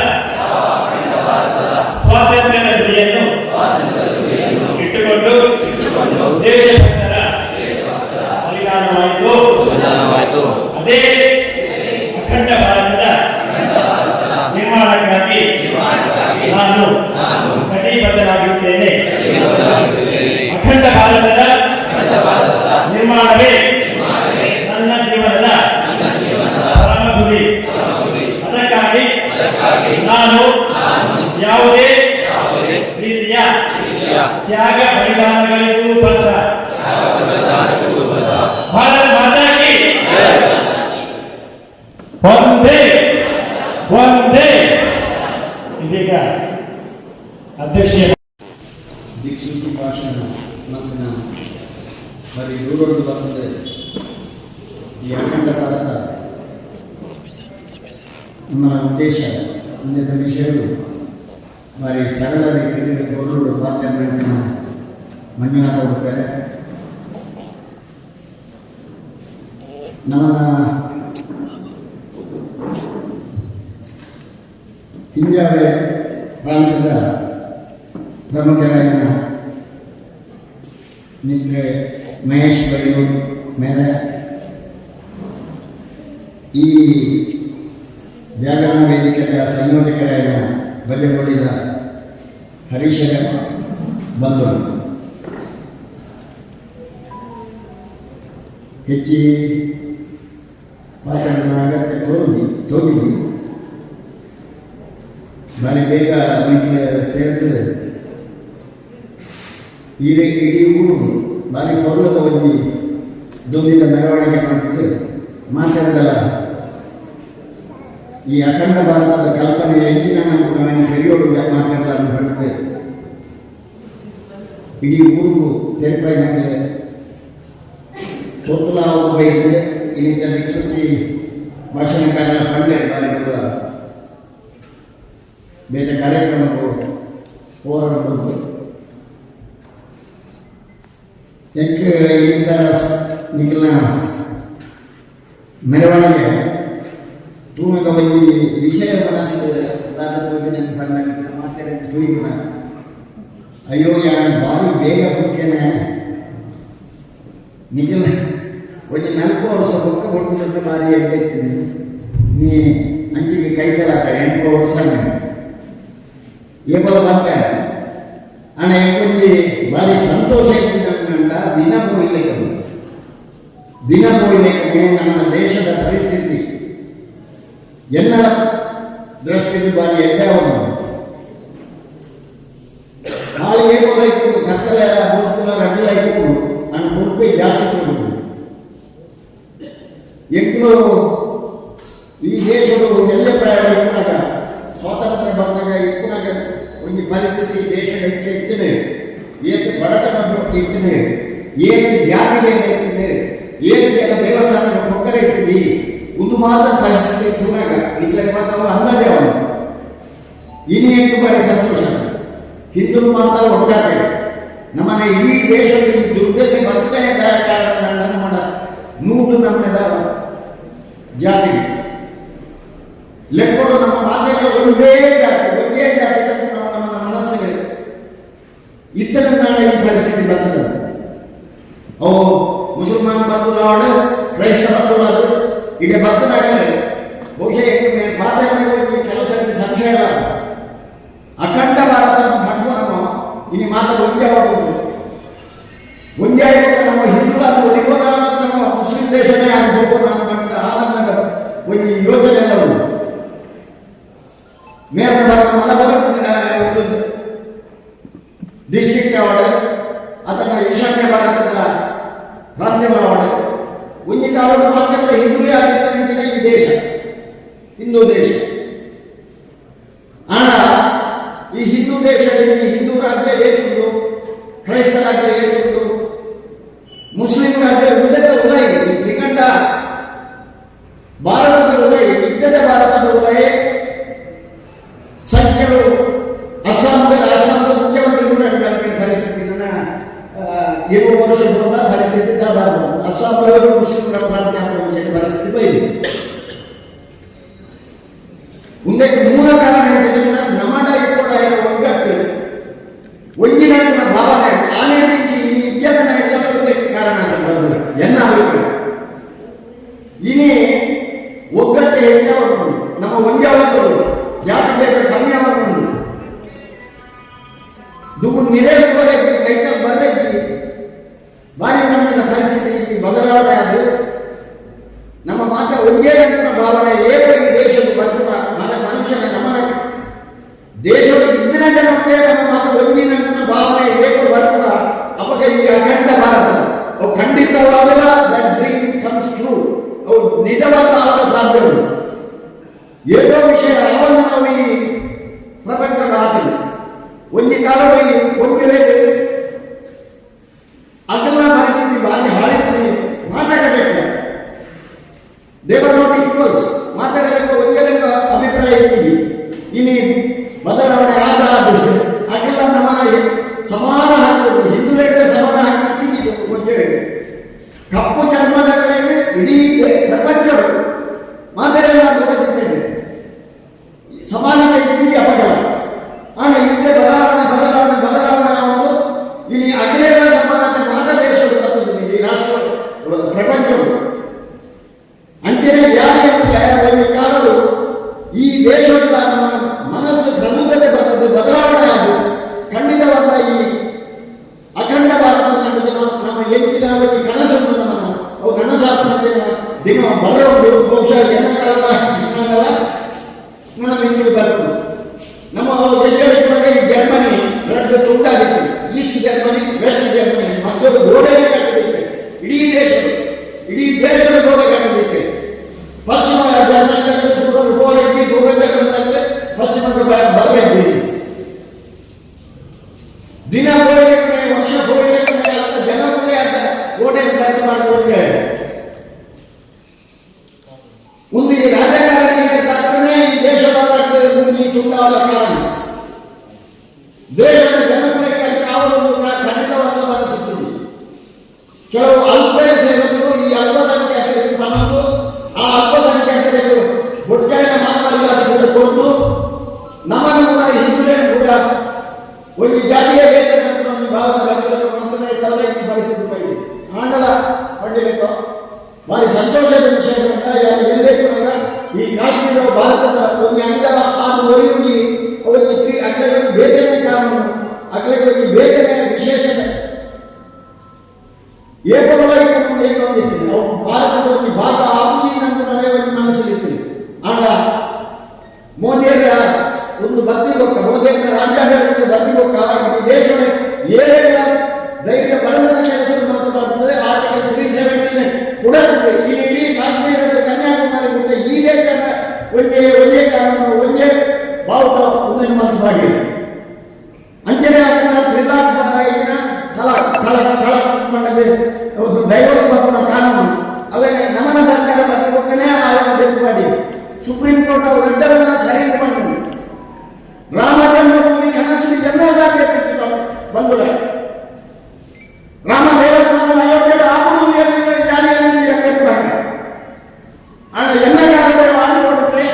ಸ್ವಾತಂತ್ರ್ಯದ ಗುರಿಯನ್ನು ಇಟ್ಟುಕೊಂಡು ದೇಶಭಕ್ತರ ಬಲಿದಾನವಾಯಿತು ಅದೇ ಅಖಂಡ ಭಾರತದ ನಿರ್ಮಾಣಕ್ಕಾಗಿ ನಾನು ಕಟಿಬದ್ಧನಾಗಿರುತ್ತೇನೆ. ಅಖಂಡ ಭಾರತದ ನಿರ್ಮಾಣವೇ ನನ್ನ ಜೀವನದ ಪರಮ ಗುರಿ. ಅದಕ್ಕಾಗಿ ನಾನು ಯಾವುದೇ ರೀತಿಯ ತ್ಯಾಗ ಬಲಿದಾನಗಳಿಗೂ ಬದ್ಧ. ಭಾರತ ಮಾತಾ ಕಿ ಒಂದೇ ಒಂದೇ. ಇದೀಗ ಅಧ್ಯಕ್ಷ ದಿಕ್ಸೂಚಿ ಭಾಷಣ ಮತ್ತು ನಾನು ಬರೀ ದೂರೊಂದು ಬರ್ತದೆ. ಈ ಅಖಂಡ ಭಾರತ ನಮ್ಮ ಉದ್ದೇಶ ಮುಂದಿನ ವಿಷಯಗಳು ಬಾರಿ ಸರಳ ರೀತಿಯಲ್ಲಿ ಹೊರಡು ಮಾಧ್ಯಮ ಮಂಜುನಾಥ ಹೋಗ್ತಾರೆ. ನಮ್ಮ ಹಿಂಜಾವೆ ಪ್ರಾಂತ್ಯದ ಪ್ರಮುಖರಾಗಿನ ನಿದ್ರೆ ಮಹೇಶ್ ಬೈಲೂರು ಮೇಲೆ ಈ ಜಾಗರಣ ವೇದಿಕೆಯ ಸಂಯೋಜಕರಾಗಿನ ಬಲ್ಲೆಗೊಳಿದ ಹರೀಶರ ಬಂದರು. ಹೆಚ್ಚಿ ಮಾತಾಡೋಣ ಅಗತ್ಯ ತೋರಿದ್ವಿ. ಭಾರಿ ಬೇಗ ಅವನಿಗೆ ಸೇರ್ತದೆ. ಇಡೀ ಊರು ಭಾರಿ ಪೌರ್ಣದ ಹೋಗಿ ದೊಂದಿದ ಮೆರವಣಿಗೆ ಮಾಡ್ತಿದ್ದು ಮಾತಾಡೋದಲ್ಲ. ಈ ಅಖಂಡ ಭಾರತದ ಕಲ್ಪನೆ ಹೆಚ್ಚಿನ ನಾವು ಹಿರಿಯೋಡು ಮಾತಾಡ್ತಾರೆ ಬರ್ತದೆ. ಇಡೀ ಊರು ತೆರಪಾಯಿನಾಗೆ ತೊತ್ತಲ ಬೈದ್ರೆ ಇಲ್ಲಿಂದ ದಿಕ್ಸೂಚಿ ಭಾಷಣಕಾರ ಪಂಡೆ ಬಾರಿಗಳ ಬೇರೆ ಕಾರ್ಯಕ್ರಮಗಳು ಹೋರಾಡಬಹುದು. ಯಾಕೆ ಇಂಥ ನಿಖಿಲ ಮೆರವಣಿಗೆ ತೂಮಗ ಒಂದು ವಿಷಯ ಮನಸ್ಸಿಗೆ ನನ್ನ ಕಣ್ಣ ಮಾತಾಡಿ ತೂಯಿನ ಅಯ್ಯೋ ಯಾರು ಭಾರಿ ಬೇಗ ಹುಟ್ಟೇನೆ ನಿಖಿಲ ಒಂದು 4 ವರ್ಷ ಬುಕ್ಕ ಕೊಟ್ಟು ಭಾರಿ ಎಡ್ಡೈತೀನಿ ನೀ ಅಂಚಿಗೆ ಕೈತಲಾಕ 8 ವರ್ಷ ಏಬಲ ಬಂಕ ಅಣ್ಣ ಎಂಕೊಂದು ಭಾರಿ ಸಂತೋಷ ಇಟ್ಟಿದ್ದಂಡ ದಿನ ಪೋಯ್ಲಿಕ್ಕೆ ನಮ್ಮ ದೇಶದ ಪರಿಸ್ಥಿತಿ ಎಲ್ಲ ದೃಷ್ಟಿಯಲ್ಲಿ ಭಾರಿ ಎಡ್ಡವನು ನಾಳೆ ಏಕೋಲ ಇಟ್ಟು ಕತ್ತಲೆ ಮೂರ್ಕುಲ ರಡ್ಡಿಲ ಇಟ್ಟು ನನ್ನ ಮುರುಪೆ ಜಾಸ್ತಿ ಕೊಡಬಹುದು. ಎಕ್ಕಳು ಈ ದೇಶಗಳು ಎಲ್ಲೇ ಪ್ರಯಾಣ ಇಕ್ಕನಾಗ ಸ್ವಾತಂತ್ರ್ಯ ಬಂದಾಗ ಇಕ್ಕನಾಗ ಒಂದು ಪರಿಸ್ಥಿತಿ ದೇಶ ಹೆಚ್ಚು ಇರ್ತದೆ. ಏತು ಬಡತನ ಇರ್ತದೆ, ಏನು ಜಾತಿ ಬೇಗ ಇರ್ತದೆ, ಏನು ಜನ ದೇವಸ್ಥಾನ ಕೊಕ್ಕರೆ ಇರ್ತದೆ. ಒಂದು ಮಾತ್ರ ಪರಿಸ್ಥಿತಿ ಇಟ್ಟುನಾಗ ಇಲ್ಲ ಮಾತ್ರ ಅಂದಾಜೆ ಅವನು ಇನ್ನೇನು ಬಾರಿ ಸಂತೋಷ. ಹಿಂದೂ ಮಾತ್ರ ಒಟ್ಟಾರೆ ನಮ್ಮನೆ ಇಡೀ ದೇಶದಲ್ಲಿ ದುರ್ದಶೆ ಬರ್ತದೆ ಕಾರಣ ನಮ್ಮ ನೂರು ನಮ್ಮದ ಜಾತಿ ಲೆಕ್ಕೊಡು ನಮ್ಮ ಮಾತೆಲ್ಲ ಒಂದೇ ಜಾತಿ ನಮ್ಮ ಮನಸ್ಸಿಗೆ ಇತರ ನಾಳೆ ಈ ಪರಿಸ್ಥಿತಿ ಬರ್ತದೆ. ಅವು ಮುಸಲ್ಮಾನ್ ಬಂಧುಗಳಾಡು ಕ್ರೈಸ್ತ ಬಂಧುಗಳು ಇಡೀ ಬರ್ತದಾಗಲೇ ಬಹುಶಃ ಮಾತಾಡಬೇಕು. ಕೆಲವು ಸರ್ತಿ ಸಂಶಯ ಇಲ್ಲ. ಅಖಂಡ ಭಾರತ ನಮ್ಮ ಇನ್ನು ಮಾತು ಒಂದೇ ಆಗುವುದು ಒಂದೇ ಆಗಬೇಕು. ನಮ್ಮ ಹಿಂದೂ ಅದು ಒಲಿಬೋದ ನಮ್ಮ ಮುಸ್ಲಿಂ ದೇಶನೇ ಆಗಬೇಕು. ನಮ್ಮ ಆನಂದದ ಒಂದು ಯೋಜನೆ ಎಲ್ಲವೂ ಮೇರ ಮಲಬಾರ್ ಡಿಸ್ಟ್ರಿಕ್ಟ್ ಅವಾರ್ಡ್ ಅಥವಾ ಈಶಾನ್ಯ ಭಾರತದ ಪ್ರಾಂತ್ಯಗಳ ಅವಾರ್ಡ್ ಒಂದು ಕಾಲದ ಮಾತ್ರ ಹಿಂದೂವೇ ಆಗಿರ್ತಾನೆ ಈ ದೇಶ ಹಿಂದೂ ದೇಶ. ಆಗ ಈ ಹಿಂದೂ ದೇಶದಲ್ಲಿ ಹಿಂದೂ ರಾಜ್ಯ ಏನಿತ್ತು, ಕ್ರೈಸ್ತ ರಾಜ್ಯ ಏನಿತ್ತು, ಮುಸ್ಲಿಂ ರಾಜ್ಯ ಉದ್ದದ ಉದಯ ತ್ರಿಕಂಡ ಭಾರತದ ಉದಯ ಮುಂದಕ್ಕೆ ಮೂಲ ಕಾರಣ ಹೇಳಿದ್ರೆ ನಮ್ಮಡ ಕೂಡ ಒಗ್ಗಟ್ಟು ಒಂಜಿನ ಭಾವನೆ ಆನೆ ಮಿಂಚಿ ಈ ಇಜ್ಜತನ ಎಲ್ಲದಕ್ಕೆ ಕಾರಣ ಬಂದಿಲ್ಲ ಎನ್ನ ಅಭಿಪ್ರಾಯ. ಇನಿ ಒಗ್ಗಟ್ಟು ಹೆಚ್ಚಾವನ್ನು ನಮ್ಮ ಒಂಜಾವತ್ತು ಜಾತಿ ಬೇಗ ಕಮ್ಮಿ ಆವನ್ನು ದುಡ್ಡು ನಿರೇಶ್ವರಕ್ಕೆ ಕೈತ ಬರಕ್ಕೆ ಭಾರಿ ಮಟ್ಟದ ಪರಿಸ್ಥಿತಿ ಬದಲಾವಣೆ ಅದು ನಮ್ಮ ಮಾತ ಒಂದೇ ಭಾವನೆ ಏಕ ಈ ದೇಶದ ಬದುಕ ನನ್ನ ಮನುಷ್ಯನ ಗಮನ ದೇಶದ ಇಂದಿನ ಜನತೆ ನಮ್ಮ ಮಾತ ಒಂದಿನ ಭಾವನೆ ಏಕ ಬದುಕ ಅವಾಗ ಈ ಅಖಂಡ ಭಾರತ ಅವು ಖಂಡಿತವಾಗಲ್ಲ ದಟ್ ಡ್ರೀಮ್ ಕಮ್ಸ್ ಟ್ರೂ ಅವು ನಿಜವಾದ ಆಗ ಸಾಧ್ಯವು ಏನೋ ವಿಷಯ ಅವನ್ನು ನಾವು ಈ ಪ್ರಪಂಚದ ಆತನು ಒಂದು ಕಾಲದಲ್ಲಿ ಒಂದು ವೇಳೆ ಅದೆಲ್ಲ ಪರಿಸ್ಥಿತಿ ಭಾರಿ ಹಾಳಿದ್ರೆ ಮಾತಾಡಬೇಕು ದೇವರ್ ನಾಟ್ ಈಕ್ವಲ್ಸ್ ಮಾತಾಡಲಿಕ್ಕೆ ಒಂದೇ ಅಭಿಪ್ರಾಯ ಇದ್ದೀವಿ ಇನ್ನು ಬದಲಾವಣೆ ಆದ ಅದೆಲ್ಲ ನಮ್ಮ ಸಮಾನ ಹಾಕುವುದು ಹಿಂದುಳಿದ ಸಮಾನ ಹಾಕಿದ್ದು ಒಂದೇ ಕಪ್ಪು ಚರ್ಮದ ಕಡೆಗೆ ಇಡೀ ಪ್ರಪಂಚವು ಮಾತಾಡಲ್ಲ ಸಮಾನತೆ ಇದ್ದೀವಿ ಅಪಗಲ ಆದರೆ ಇಲ್ಲೇ ಬದಲಾವಣೆ ಒಂದು ಇಲ್ಲಿ ಅಖಿಲೇಗಳ ಸಮಾನತೆ ಮಾತ್ರ ದೇಶಗಳು ಬರ್ತದೆ ಈ ರಾಷ್ಟ್ರ ಪ್ರಪಂಚವು ಅಂತೆಯೇ ಯಾರೇ ಒಂದು ಕಾಲವು ಈ ದೇಶದ ಮನಸ್ಸು ಪ್ರಬುದ್ಧತೆ ಬರ್ತದೆ ಬದಲಾವಣೆ ಆಗುವುದು ಖಂಡಿತವಾದ ಈ ಅಖಂಡ ಭಾರತ ನಮ್ಮ ಹೆಚ್ಚಿನ ಕನಸನ್ನು ಅವು ಕನಸಾತ್ಮಕ ದಿನ ಬರೋದು ಬಹುಶಃ ಎಲ್ಲ ಕಾಲ ನಮ್ಮ ಹಿಂದಿಗೆ ಬರ್ತದೆ ನಮ್ಮ ದೇಶದೊಳಗೆ ಈ ಜರ್ಮನಿ ತುಂಟಾಗಿತ್ತು ಈಸ್ಟ್ ಜರ್ಮನಿ ವೆಸ್ಟ್ ಜರ್ಮನಿ ಮತ್ತೊಂದು ಗೋಡೆಗೆ ಕಟ್ಟದಿತ್ತೆ ಇಡೀ ದೇಶದ ಗೋಡೆ ಕಟ್ಟದಿತ್ತೆ ಪಶ್ಚಿಮ ಜರ್ಮನಿ ಗೋಡೆಗೆ ಗೋಡೆ ಕಟ್ಟದಂತೆ ಪಶ್ಚಿಮದ ಬರಲಿದ್ದೀವಿ ದಿನ ಗೋಡೆ ವರ್ಷ ಗೋಡೆ ಜನಗಳೇ ಅಂತ ಗೋಡೆ ಕಟ್ಟು ಮಾಡುವಂತೆ ಒಂದು ಈ ರಾಜಕಾರಣಿಗಳೇ ಈ ದೇಶದ ತುಂಟಾದ ಕಾರಣ ದೇಶದ ಜನಗಳಿಗೆ ಕಾವಲು ಖಂಡಿತವಾದ ಮನಸ್ಸಿದೆ ಕೆಲವು ಅಲ್ಪಸಂಖ್ಯಾತರು ಈ ಅಲ್ಪಸಂಖ್ಯಾತರಿಗೆ ತಮ್ಮದು ಆ ಅಲ್ಪಸಂಖ್ಯಾತರಿಗೆ ಒಟ್ಟಾರೆ ಮಾನವರಿಗಾದ ಕೊಟ್ಟು ನಮ್ಮನ್ನು ಕೂಡ ಹಿಂದುಳಿದ ಕೂಡ ಒಂದು ಜಾತಿಯ ವೇತನ ಒಂದು ಭಾವನೆ ಈ ಪರಿಸ್ಥಿತಿ ಇದೆ ಆಂಡಲ ಪಂಡಿತ ಭಾರಿ ಸಂತೋಷದ ವಿಷಯದಿಂದ ಎಲ್ಲೇ ಕೂಡ ಈ ಕಾಶ್ಮೀರ ಭಾರತದ ಒಂದು ಅಂಗ ಆರು ಒರಿಯುಗಿ ಅವತ್ತು ಅಗ್ಲಗಳಿಗೆ ಬೇಗನೆ ಕಾನೂನು ಅಗ್ಲಗಳಿಗೆ ಬೇಗನೆ ವಿಶೇಷತೆ ಏಕವಾಗಿ ಏಕೊಂದಿತ್ತು ನಾವು ಭಾರತದ ಒಂದು ಭಾಗ ಆಗಿ ನಮ್ಮ ನಾವೇ ಒಂದು ಮನಸ್ಸಲ್ಲಿತ್ತು ಆಗ ಮೋದಿಯರ ಒಂದು ಬತ್ತಿಗೊಕ್ಕ ಮೋದಿಯರ ರಾಜ್ಯಾಡಳಿತ ಬತ್ತಿಗೊಕ್ಕ ಈ ದೇಶದ ಏನೇನ ಧೈರ್ಯ ಬಲದ ಕೆಲಸವನ್ನು ಮಾತನಾಡುತ್ತದೆ ಆರ್ಟಿಕಲ್ 370 ಕೊಡುತ್ತದೆ ಈ ಇಡೀ ಕಾಶ್ಮೀರದ ಕನ್ಯಾಕುಮಾರಿ ಬಿಟ್ಟು ಈ ದೇಶದ ಒಂದೇ ಕಾನೂನು ಒಂದೇ ಬಾವುಟ ಒಂದನ್ನು ಮಾತು ಮಾಡಿ ಅಂಚನೆ ಕ್ರೀಡಾತ್ಮಕ ತಳ ಮಟ್ಟದ ಒಂದು ಡೈವರ್ಸ್ ಮಾಡುವ ಕಾನೂನು ಅವೇ ನಮನ ಸರ್ಕಾರ ಬತ್ತಿಗೊಕ್ಕನೇ ಆವನ್ನು ಬೆತ್ತು ಮಾಡಿ ಸುಪ್ರೀಂ ಕೋರ್ಟ್ ಅವರು ಎರಡರನ್ನ ಸರಿ ಮಾಡಿ ರಾಮ ಜನ್ಮಭೂಮಿ ಕನಸಿನ ಜನರಾಗಿ ಬಂದ ರಾಮ ದೇವಸ್ಥಾನ ಅಯೋಧ್ಯೆಯ ಆಪೂರ್ಣ ಜಾರಿಯಲ್ಲಿ ಆಗ ಎಣ್ಣೆ ಆಡಿಕೊಡುತ್ತೆ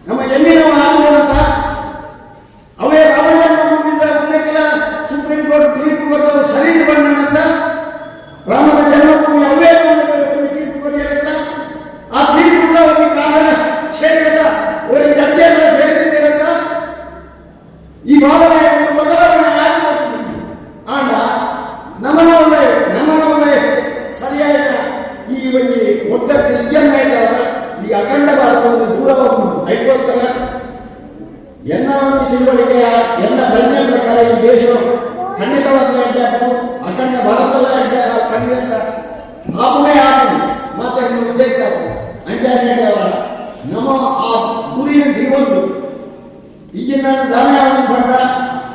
ನಮ್ಮ ಎಣ್ಣಿನ ಆಡಿಕೊಡುತ್ತ ಅವೇ ರಾಮ ಜನ್ಮಭೂಮಿಯಿಂದ ಮುಂದಕ್ಕೆಲ್ಲ ಸುಪ್ರೀಂ ಕೋರ್ಟ್ ತೀರ್ಪು ಕೊಟ್ಟು ಸರಿ ಬಂದ ರಾಮನ ಜನ್ಮಭೂಮಿ ಅವೇ ತೀರ್ಪು ಕೊಟ್ಟಿರುತ್ತ ಆ ತೀರ್ಪು ಒಂದು ಕಾರಣ ಕ್ಷೇತ್ರದ ಒಂದು ಗದ್ದೆಯನ್ನ ಸೇರಿರುತ್ತ ಈ ಭಾವನೆ ಬದಲಾವಣೆ ಆಗಿಬಿಡ್ತದೆ ಆಗ ನಮ್ಮನವೇ ಸರಿಯಾದ ಈ ಒಂದು ಒಟ್ಟಕ್ಕೆ ನಿಜನ್ನ ಈ ಅಖಂಡ ಭಾರತ ಒಂದು ದೂರವನ್ನು ಅದಕ್ಕೋಸ್ಕರ ಎಲ್ಲ ಒಂದು ತಿಳುವಳಿಕೆಯ ಎಲ್ಲ ಪ್ರಜ್ಞೆ ಪ್ರಕಾರ ಈ ದೇಶ ಖಂಡಿತವಾದ ಅಖಂಡ ಭಾರತದ ಖಂಡಿತ ಆಪುಣೆ ಆಗಿ ಮಾತಾಡಿ ಉದ್ದೇಶ ಅಂಜಾನೆಯವರ ನಮ್ಮ ಆ ಗುರಿನ ದಿವೊಂದು ಈಗಿನ ದಾನವನ್ನು ಪಟ್ಟ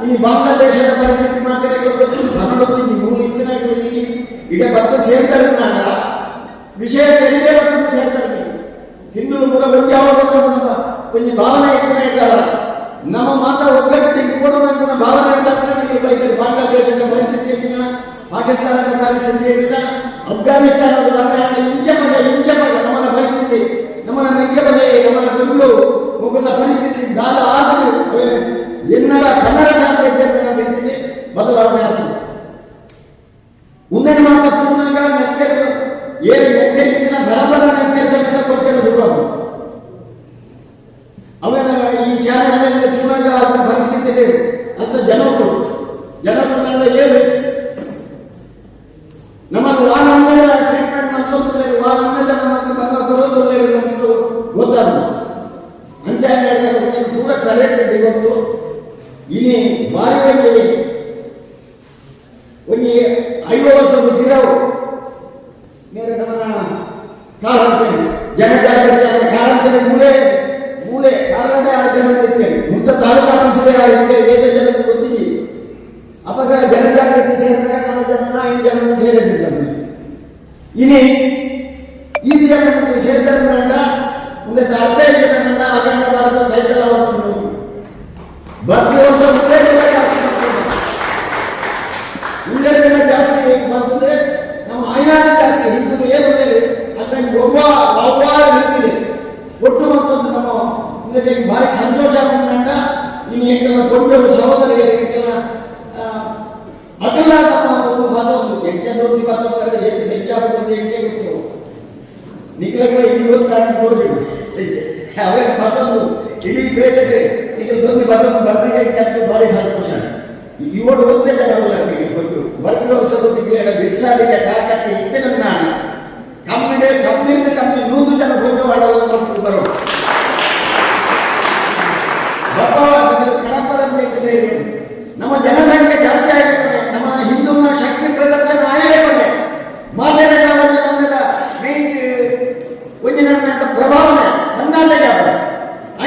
ಇನ್ನು ಬಾಂಗ್ಲಾದೇಶದ ಪರಿಸ್ಥಿತಿ ಮಾತಾಡಲಿಕ್ಕೆ ನಮ್ಮೊಂದು ಮೂರು ಇತ್ತಿನ ಇಡೀ ಭತ್ತ ಸೇರ್ತಾರೆ ವಿಷಯ ಕಡಿಮೆ ಭತ್ತ ಸೇರ್ತಾರೆ ಹಿಂದೂ ಕೂಡ ಒಂದು ಭಾವನೆ ಇದ್ದಾರ ನಮ್ಮ ಮಾತ ಒಗ್ಗಟ್ಟಿಗೆ ಕೊಡುವಂತ ಭಾವನೆ ಇದ್ದಾರೆ ಬಾಂಗ್ಲಾದೇಶದ ಪರಿಸ್ಥಿತಿ ಪಾಕಿಸ್ತಾನದ ಪರಿಸ್ಥಿತಿ ಅಫ್ಘಾನಿಸ್ತಾನದ ಇಂಚ ಮಗ ನಮ್ಮನ ಪರಿಸ್ಥಿತಿ ನಮ್ಮನ ಮೆಕ್ಕೆ ಬಗೆ ನಮ್ಮನ ಕಾರಂತೇನೆ ಜನಜಾಗೃತಿ ಕಾರಂತೇನೆ ಮೂಲೆ ಮೂಲೆ ಕಾರಣದ ಅರ್ಜನಿರ್ತೇನೆ ಮುಂದೆ ತಾಲೂಕು ಆಫೀಸೇ ಏನೇ ಜನಕ್ಕೆ ಗೊತ್ತಿದ್ದೀವಿ ಅವಾಗ ಜನಜಾಗೃತಿ ಸೇರಿದಾಗ ನಾವು ಜನ ಸೇರಿದ್ದಿಲ್ಲ ಇನಿ ಈ ಜನಕ್ಕೆ ಸೇರಿದ್ರಿಂದ ಮುಂದೆ 45 ಜನರಿಂದ ಅಖಂಡ ಭಾರತ ಸೈಕಲ್ ಅವತ್ತು ಪ್ರತಿ ವರ್ಷ ಮುಂದೆ ಜಾಸ್ತಿ ಬಂತಂದ್ರೆ ನಮ್ಮ ಆಯ್ನಾದ ಜಾಸ್ತಿ ಹಿಂದೂ ಏನು ಅಂದ್ರೆ ಒಬ್ಬ ನಿಂತಿದೆ ಒಟ್ಟು ಮತ್ತೊಂದು ನಮ್ಮ ಮುಂದೆ ಭಾರಿ ಸಂತೋಷ ಕಂಡ ಇನ್ನು ಎಂಕೆಲ್ಲ ದೊಡ್ಡ ಸಹೋದರಿಗೆಲ್ಲ ಅಡ್ಡಲ್ಲ ನಮ್ಮ ಒಂದು ಮತ್ತೊಂದು ಎಂಕೆಂದೊಂದು ಮತ್ತೊಂದು ಹೆಚ್ಚಾಗುತ್ತದೆ ಎಂಕೆ ಗೊತ್ತು ನಿಖಿಲಗಳ ಇವತ್ತು ಕಾರಣ ನೋಡಬೇಕು ಅವೇ ಮತ್ತೊಂದು ಇಡೀ ಪೇಟೆಗೆ ನಿಖಿಲ್ ಮತ್ತೊಂದು ಬರ್ಲಿಕ್ಕೆ ಭಾರಿ ಸಂತೋಷ ಇವಳು ಒಂದೇ ಜನ ಕೊಟ್ಟು ವರ್ಗ ವರ್ಷದ ಬಿರ್ಸಾಲಿಗೆ ತಾಕಕ್ಕೆ ಇತ್ತಿನ ನಾನು ಕಮ್ಮಿಯಿಂದ ಕಮ್ಮಿ 100 ಜನ ಕೊಟ್ಟು ಆಡಲು ಬರೋ ಕಡಪದಲ್ಲಿ ನಮ್ಮ ಜನಸಂಖ್ಯೆ ಜಾಸ್ತಿ ಆಗಿರ್ತದೆ ನಮ್ಮ ಹಿಂದೂನ ಶಕ್ತಿ ಪ್ರದರ್ಶನ ಆಗಿರಬೇಕು ಮಾಧ್ಯಮಗಳ ಒಂದಿನ ಪ್ರಭಾವನೆ ಕರ್ನಾಟಕ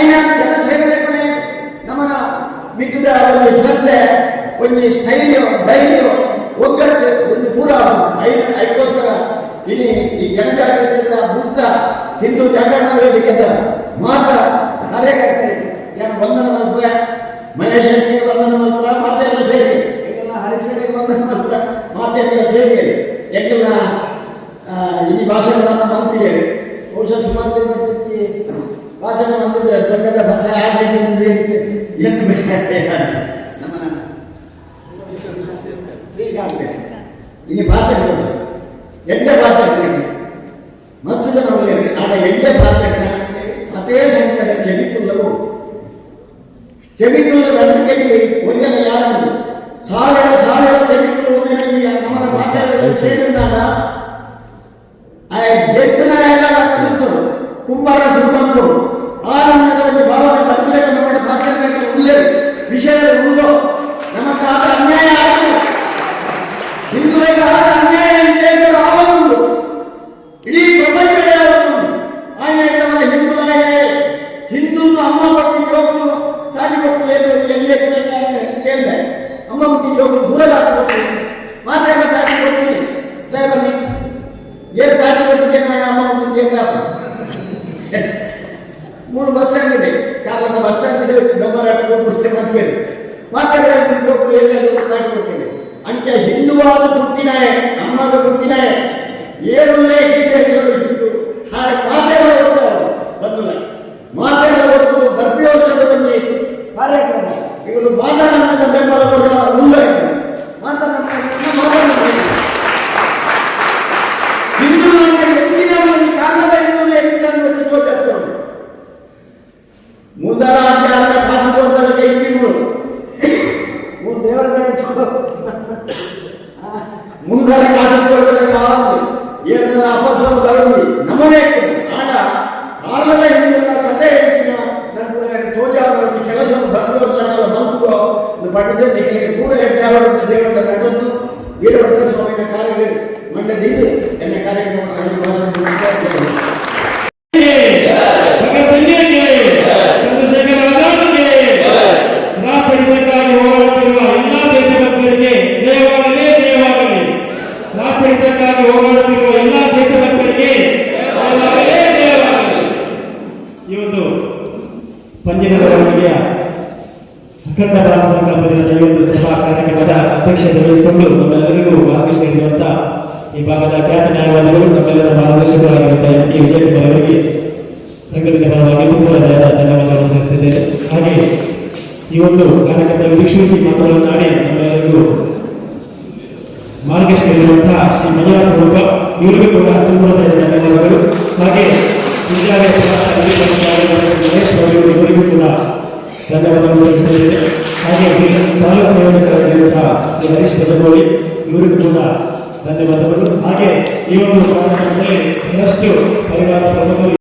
ಐನಾಗ ಜನ ಸೇರಲೇಕನೆ ನಮ್ಮನ್ನ ಮಿಕ್ಕಿದ ಒಂದು ಶ್ರದ್ಧೆ ಒಂದು ಸ್ಥೈರ್ಯ ಧೈರ್ಯ ಒಗ್ಗಟ್ಟು ಒಂದು ಪೂರ ಐಕೋಸ್ಕರ ಇಡೀ ಈ ಜನಜಾಗೃತಿಯಿಂದ ಬುದ್ಧ ಹಿಂದೂ ಜಾಗರಣ ವೇದಿಕೆದ ಮಾತ ಕಾರ್ಯಕರ್ತರು ಯಾರು ವಂದನ ಮಲ್ಪುರ ಮಹೇಶಕ್ಕೆ ವಂದನ ಮಲ್ಪುರ ಮಾತೆಲ್ಲ ಸೇರಿ ಎಲ್ಲ ಹರಿಸರಿಗೆ ವಂದನ ಮಲ್ಪುರ ಮಾತೆಲ್ಲ ಸೇರಿ ಯಾಕೆಲ್ಲ ಈ ಭಾಷಣವನ್ನು ಮಾಡ್ತಿದ್ದೇವೆ ಬಹುಶಃ ಸುಮಾರು ಭಾಷಣ ಬಂದಿದೆ ದೊಡ್ಡದ ಭಾಷೆ ಆಗಬೇಕು ನಮ್ಮನ್ನ ಇನ್ನು ಪಾತ್ರೆ ಎಡ್ಡೆ ಪಾತ್ರೆ ಮಸ್ತ್ ಜನ ಆಡ ಎಡ್ಡೆ ಪಾತ್ರೆ ಅದೇ ಸಂಖ್ಯೆಯ ಕೆಮಿಕಲ್ 2 ಕೆಜಿ ಒಂದನ ಯಾರು ಸಾವಿರ ಕೆಮಿಕಲ್ ನಮ್ಮ ಪಾತ್ರೆ ಸೇರಿದಾಗ ಗೆದ್ದನ ಎಲ್ಲ ಕುಂಬಾರ ಶ್ರೀಮಂತರು ಆ ನಮ್ಮದ ಒಂದು ಭಾವನೆ ತಪ್ಪಿದ ನಮ್ಮ ಪಾತ್ರೆ ಉಲ್ಲೆ ವಿಷಯ ಉಳ್ಳೋ ನಮಗಾದ ಅನ್ಯಾಯ ಆಯಿತು ಹಿಂದೂರಿಗೆ ಆದ ಅನ್ಯಾಯ ಆವತ್ತು ಇಡೀ ಪ್ರಪಂಚವೇ ಆವತ್ತು ಆಯ್ನ ಹಿಂದೂ ಅಮ್ಮ ಪಟ್ಟಿ ಜೋಗು ತಾಟಿ ಕೊಟ್ಟು ಎಲ್ಲೇ ಕೇಳಿದೆ ಅಮ್ಮ ಪಟ್ಟಿ ಜೋಗು ದೂರ ಹಾಕಬೇಕು ಮಾತಾಡ ತಾಟಿ ಕೊಡ್ತೀನಿ ದಯವಾಗಿ ಏನು ತಾಟಿ ಕೊಟ್ಟಿದ್ದೆ ಅಮ್ಮ ಪಟ್ಟಿ ಮೂರು ಬಸ್ ಸ್ಟ್ಯಾಂಡ್ ಇದೆ ಕಾಲದ ಬಸ್ ಸ್ಟ್ಯಾಂಡ್ ಇದೆ ಡಬ್ಬರ್ ಹಾಕಿ ಮಾಡ್ಬೇಕು ಮಾತಾಡ ಎಲ್ಲರೂ ತಾಟಿ ಕೊಟ್ಟಿದೆ ಅಂಕೆ ಹಿಂದುವಾದ ಹುಟ್ಟಿನಾಯ ಅಮ್ಮದ ಹುಟ್ಟಿನಾಯ ಏನುಳ್ಳೇ ಹಿಂದೂ ಹಾಗೆ ಮಾತೆಲ್ಲ ಬಂದಿಲ್ಲ ಮಾತೆಲ್ಲ ಹೊರತು ಗರ್ಭೋತ್ಸವದಲ್ಲಿ ಕಾರ್ಯಕ್ರಮ ಇವರು ಮಾತಾಡದ ಬೆಂಬಲ ಕೊಡುವ ಉಲ್ಲ ಹಿಂದೂ ಹೆಚ್ಚಿನ ಕಾಲದ ಹಿಂದೂ ಹೆಚ್ಚಿನ ತೋಚರ್ತವೆ ಮುಂದರ ಆಚಾರ ಕಾಸು ಕೊಡ್ತಾರೆ ಹಿಂದಿಗಳು ದೇವರ ಮುಂದಾರ ಕಾಸು ಕೊಡ್ತಾರೆ ಏನೆಲ್ಲ ಅಪಸ್ವರ ಬರಲಿ ನಮ್ಮನೇ ಆಡ ಕಾಲದ ಹಿಂದೆಲ್ಲ ಕಥೆ ಹೆಚ್ಚಿನ ನನ್ನ ತೋಜಾವರಕ್ಕೆ ಕೆಲಸ ಭಕ್ತೋತ್ಸವ ಬಂತು ಪಡೆದ ಪೂರ ಹೆಡ್ಡಾವರದ ದೇವರ ನಟನ್ನು ವೀರಭದ್ರ ಸ್ವಾಮಿಯ ಕಾರ್ಯ ಮಂಡಳಿದು ಎನ್ನ ಕಾರ್ಯಕ್ರಮ ಪಂಚಗಡವರಿಗೆ ಅಖಂಡ ಭಾರತ ಸಂಕಲ್ಪದ ಒಂದು ಸಭಾ ಕಾರ್ಯಕ್ರಮದ ಅಧ್ಯಕ್ಷತೆ ವಹಿಸಿಕೊಂಡು ನಮ್ಮೆಲ್ಲರಿಗೂ ಭಾಗವಹಿಸಿರುವಂತ ಈ ಭಾಗದ ಖ್ಯಾತ ನ್ಯಾಯವಾದಿಗಳು ನಮ್ಮೆಲ್ಲರ ಮಾರ್ಗದರ್ಶಕರಾಗಿರುವಂತಹ ಈ ವಿಜಯಕುಮಾರ್ ಅವರಿಗೆ ಸಂಘಟನೆ ಪರವಾಗಿ ಪೂರ್ಣವಾದ ಧನ್ಯವಾದಗಳನ್ನು ಸಲ್ಲಿಸುತ್ತೇನೆ. ಹಾಗೆ ಈ ಒಂದು ಕಾರ್ಯಕ್ರಮದ ವೀಕ್ಷಿಸಿ ಮಾತುಗಳನ್ನಾಡಿ ನಮ್ಮೆಲ್ಲರಿಗೂ ಮಾರ್ಗದರ್ಶಕರಾಗಿರುವಂತಹ ಶ್ರೀ ಮಂಜುನಾಥ ರೂಪ ಇವರಿಗೂ ಕೂಡ ಪೂರ್ಣವಾದ ಧನ್ಯವಾದಗಳು. ಹಾಗೆ ವಿದ್ಯಾಲಯ ಮಹೇಶ್ ಇವರಿಗೂ ಕೂಡ ಧನ್ಯವಾದಗಳು ಸಲ್ಲಿಸುತ್ತೇನೆ. ಹಾಗೆ ತಾಲೂಕು ಪ್ರಯೋಜಕರಾಗಿರುವಂತಹ ಶ್ರೀ ಹರೀಶ್ ಬೆಳಗೋಳಿ ಇವರಿಗೂ ಕೂಡ ಧನ್ಯವಾದಗಳು. ಹಾಗೆ ಈ ಒಂದು ಕಾರ್ಯಕ್ರಮದಲ್ಲಿ ಇನ್ನಷ್ಟು ಪರಿವಾರ ಪ್ರಮುಖರು